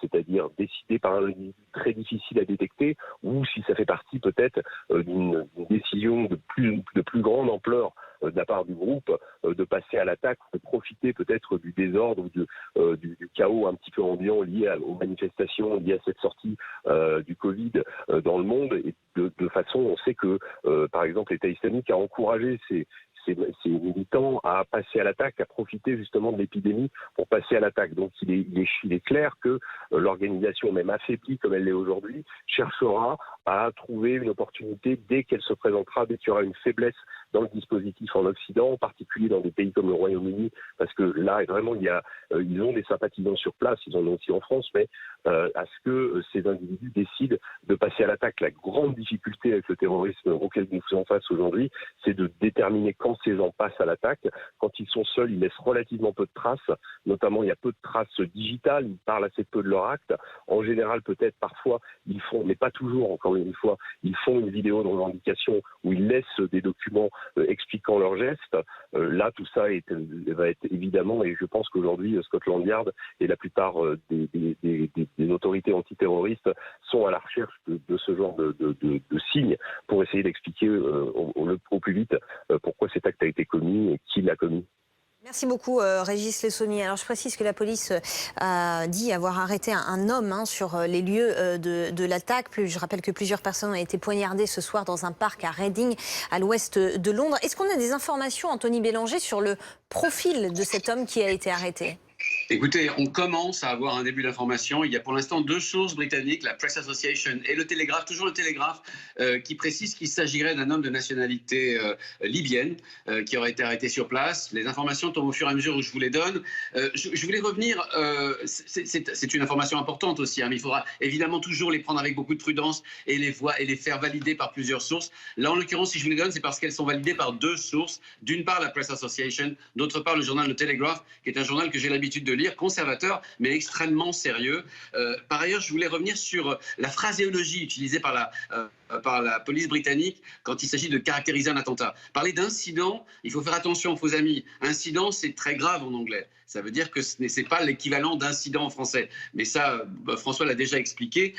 c'est-à-dire décidé par un individu très difficile à détecter, ou si ça fait partie peut-être d'une décision de plus grande ampleur de la part du groupe de passer à l'attaque, de profiter peut-être du désordre ou du chaos un petit peu ambiant lié aux manifestations, liées à cette sortie du Covid dans le monde. Et de façon, on sait que, par exemple, l'État islamique a encouragé ces militants à passer à l'attaque, à profiter justement de l'épidémie pour passer à l'attaque. Donc il est clair que l'organisation, même affaiblie comme elle l'est aujourd'hui, cherchera à trouver une opportunité dès qu'elle se présentera, dès qu'il y aura une faiblesse dans le dispositif en Occident, en particulier dans des pays comme le Royaume-Uni, parce que là, vraiment, ils ont des sympathisants sur place, ils en ont aussi en France, mais à ce que ces individus décident de passer à l'attaque. La grande difficulté avec le terrorisme auquel nous faisons face aujourd'hui, c'est de déterminer quand ces gens passent à l'attaque. Quand ils sont seuls, ils laissent relativement peu de traces, notamment il y a peu de traces digitales, ils parlent assez peu de leur acte. En général, peut-être parfois, ils font, mais pas toujours, encore une fois, ils font une vidéo de revendication où ils laissent des documents expliquant leurs gestes. Là, tout ça va être évidemment, et je pense qu'aujourd'hui, Scotland Yard et la plupart des autorités antiterroristes sont à la recherche de ce genre de signes pour essayer d'expliquer au plus vite pourquoi cet acte a été commis et qui l'a commis. Merci beaucoup Régis Le Sommier. Alors je précise que la police a dit avoir arrêté un homme sur les lieux de l'attaque. Je rappelle que plusieurs personnes ont été poignardées ce soir dans un parc à Reading, à l'ouest de Londres. Est-ce qu'on a des informations, Anthony Bélanger, sur le profil de cet homme qui a été arrêté ? Écoutez, on commence à avoir un début d'information. Il y a pour l'instant 2 sources britanniques, la Press Association et le Télégraphe, toujours le Télégraphe, qui précisent qu'il s'agirait d'un homme de nationalité libyenne qui aurait été arrêté sur place. Les informations tombent au fur et à mesure où je vous les donne. Je voulais revenir, c'est une information importante aussi, mais il faudra évidemment toujours les prendre avec beaucoup de prudence et les faire valider par plusieurs sources. Là, en l'occurrence, si je vous les donne, c'est parce qu'elles sont validées par 2 sources. D'une part, la Press Association, d'autre part, le journal Le Télégraphe, qui est un journal que j'ai l'habitude de lire, conservateur, mais extrêmement sérieux. Par ailleurs, je voulais revenir sur la phraséologie utilisée par la police britannique quand il s'agit de caractériser un attentat. Parler d'incident, il faut faire attention, faux amis. Incident, c'est très grave en anglais. Ça veut dire que ce n'est pas l'équivalent d'incident en français. Mais ça, François l'a déjà expliqué.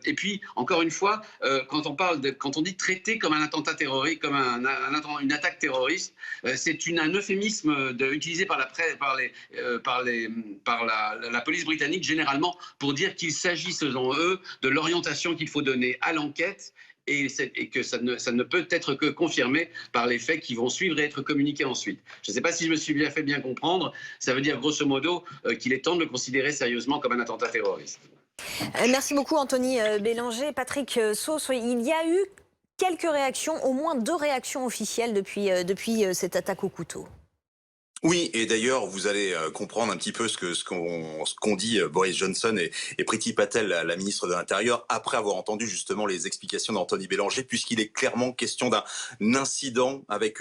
Et puis, encore une fois, quand on dit traiter comme un attentat terroriste, comme une attaque terroriste, c'est un euphémisme utilisé par la police britannique généralement pour dire qu'il s'agit, selon eux, de l'orientation qu'il faut donner à l'enquête et que ça ne peut être que confirmé par les faits qui vont suivre et être communiqués ensuite. Je ne sais pas si je me suis fait bien comprendre. Ça veut dire grosso modo qu'il est temps de le considérer sérieusement comme un attentat terroriste. Merci beaucoup Anthony Bélanger. Patrick Sauce, il y a eu quelques réactions, au moins 2 réactions officielles depuis cette attaque au couteau. Oui, et d'ailleurs, vous allez comprendre un petit peu ce qu'ont dit Boris Johnson et Priti Patel, la ministre de l'Intérieur, après avoir entendu justement les explications d'Anthony Bélanger, puisqu'il est clairement question d'un incident avec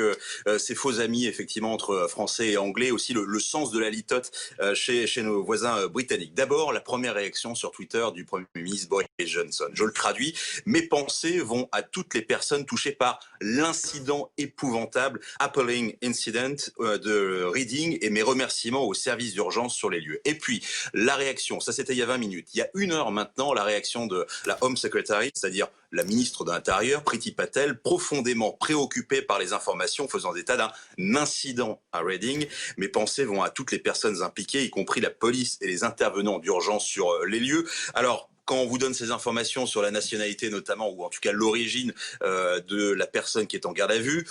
ses faux amis, effectivement, entre français et anglais, aussi le sens de la litote chez nos voisins britanniques. D'abord, la première réaction sur Twitter du Premier ministre Boris Johnson. Je le traduis, mes pensées vont à toutes les personnes touchées par l'incident épouvantable, appalling incident de Reading, et mes remerciements aux services d'urgence sur les lieux. Et puis, la réaction, ça c'était il y a 20 minutes. Il y a 1 heure maintenant, la réaction de la Home Secretary, c'est-à-dire la ministre de l'Intérieur, Priti Patel, profondément préoccupée par les informations faisant état d'un incident à Reading. Mes pensées vont à toutes les personnes impliquées, y compris la police et les intervenants d'urgence sur les lieux. Alors, quand on vous donne ces informations sur la nationalité notamment, ou en tout cas l'origine de la personne qui est en garde à vue,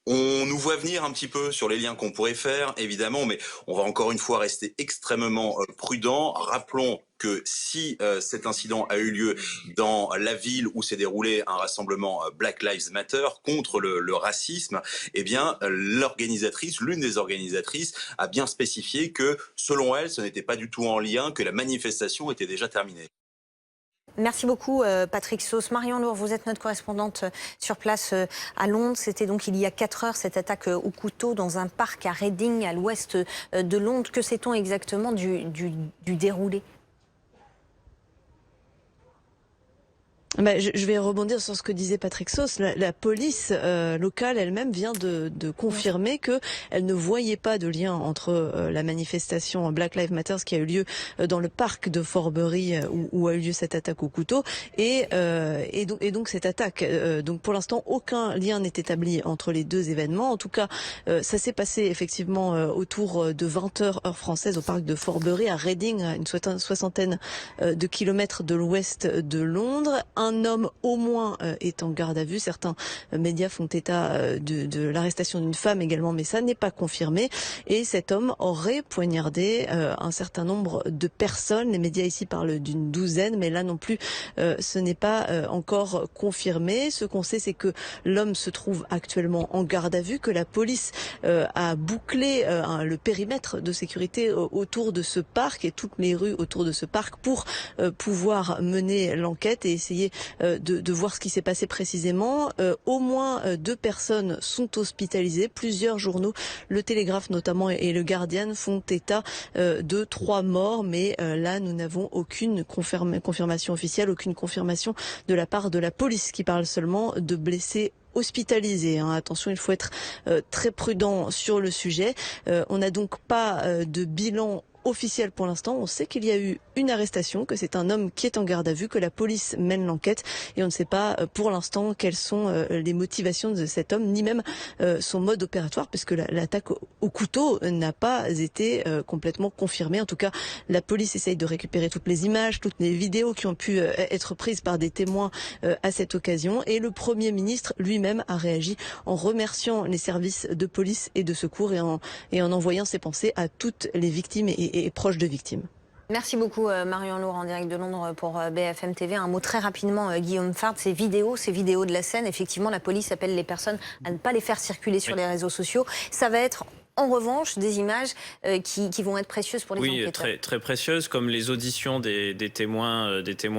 on nous voit venir un petit peu sur les liens qu'on pourrait faire, évidemment, mais on va encore une fois rester extrêmement prudent. Rappelons que si cet incident a eu lieu dans la ville où s'est déroulé un rassemblement Black Lives Matter contre le racisme, eh bien, l'une des organisatrices a bien spécifié que, selon elle, ce n'était pas du tout en lien, que la manifestation était déjà terminée. Merci beaucoup Patrick Sauce. Marion Lourd, vous êtes notre correspondante sur place à Londres. C'était donc il y a 4 heures cette attaque au couteau dans un parc à Reading, à l'ouest de Londres. Que sait-on exactement du déroulé ? Je vais rebondir sur ce que disait Patrick Sauce. La police locale elle-même vient de confirmer que elle ne voyait pas de lien entre la manifestation Black Lives Matter qui a eu lieu dans le parc de Forbury où a eu lieu cette attaque au couteau et donc cette attaque. Donc pour l'instant aucun lien n'est établi entre les deux événements. En tout cas, ça s'est passé effectivement autour de 20h heure française au parc de Forbury à Reading, à une soixantaine de kilomètres de l'ouest de Londres. Un homme au moins est en garde à vue. Certains médias font état de l'arrestation d'une femme également, mais ça n'est pas confirmé. Et cet homme aurait poignardé un certain nombre de personnes. Les médias ici parlent d'une douzaine, mais là non plus, ce n'est pas encore confirmé. Ce qu'on sait, c'est que l'homme se trouve actuellement en garde à vue, que la police a bouclé le périmètre de sécurité autour de ce parc et toutes les rues autour de ce parc pour pouvoir mener l'enquête et essayer de voir ce qui s'est passé précisément. Au moins 2 personnes sont hospitalisées. Plusieurs journaux, le Télégraphe notamment et le Guardian, font état de 3 morts. Mais là, nous n'avons aucune confirmation officielle, aucune confirmation de la part de la police qui parle seulement de blessés hospitalisés. Attention, il faut être très prudent sur le sujet. On n'a donc pas de bilan officiel pour l'instant. On sait qu'il y a eu une arrestation, que c'est un homme qui est en garde à vue, que la police mène l'enquête et on ne sait pas pour l'instant quelles sont les motivations de cet homme, ni même son mode opératoire, puisque l'attaque au couteau n'a pas été complètement confirmée. En tout cas, la police essaye de récupérer toutes les images, toutes les vidéos qui ont pu être prises par des témoins à cette occasion, et le Premier ministre lui-même a réagi en remerciant les services de police et de secours et en envoyant ses pensées à toutes les victimes et proches de victimes. Merci beaucoup Marion Lourd en direct de Londres pour BFM TV. Un mot très rapidement, Guillaume Fard, ces vidéos de la scène, effectivement la police appelle les personnes à ne pas les faire circuler sur les réseaux sociaux. Ça va être en revanche des images qui vont être précieuses pour les enquêteurs. Oui, très précieuses, comme les auditions des témoins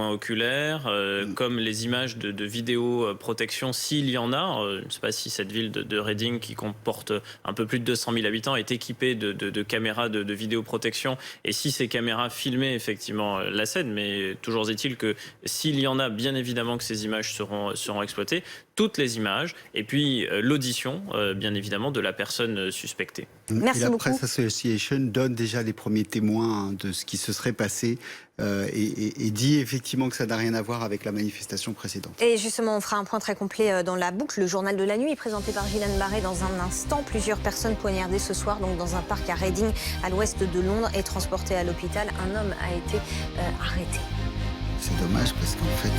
oculaires, comme les images de vidéoprotection, s'il y en a. Je ne sais pas si cette ville de Reading, qui comporte un peu plus de 200 000 habitants, est équipée de caméras de vidéoprotection, et si ces caméras filmaient effectivement la scène. Mais toujours est-il que s'il y en a, bien évidemment que ces images seront exploitées, toutes les images, et puis l'audition, bien évidemment, de la personne suspectée. Merci et la beaucoup. Press Association donne déjà les premiers témoins de ce qui se serait passé et dit effectivement que ça n'a rien à voir avec la manifestation précédente. Et justement, on fera un point très complet dans la boucle. Le journal de la nuit présenté par Gillian Barré dans un instant. Plusieurs personnes poignardées ce soir donc dans un parc à Reading, à l'ouest de Londres, et transportées à l'hôpital. Un homme a été arrêté. C'est dommage parce qu'en fait...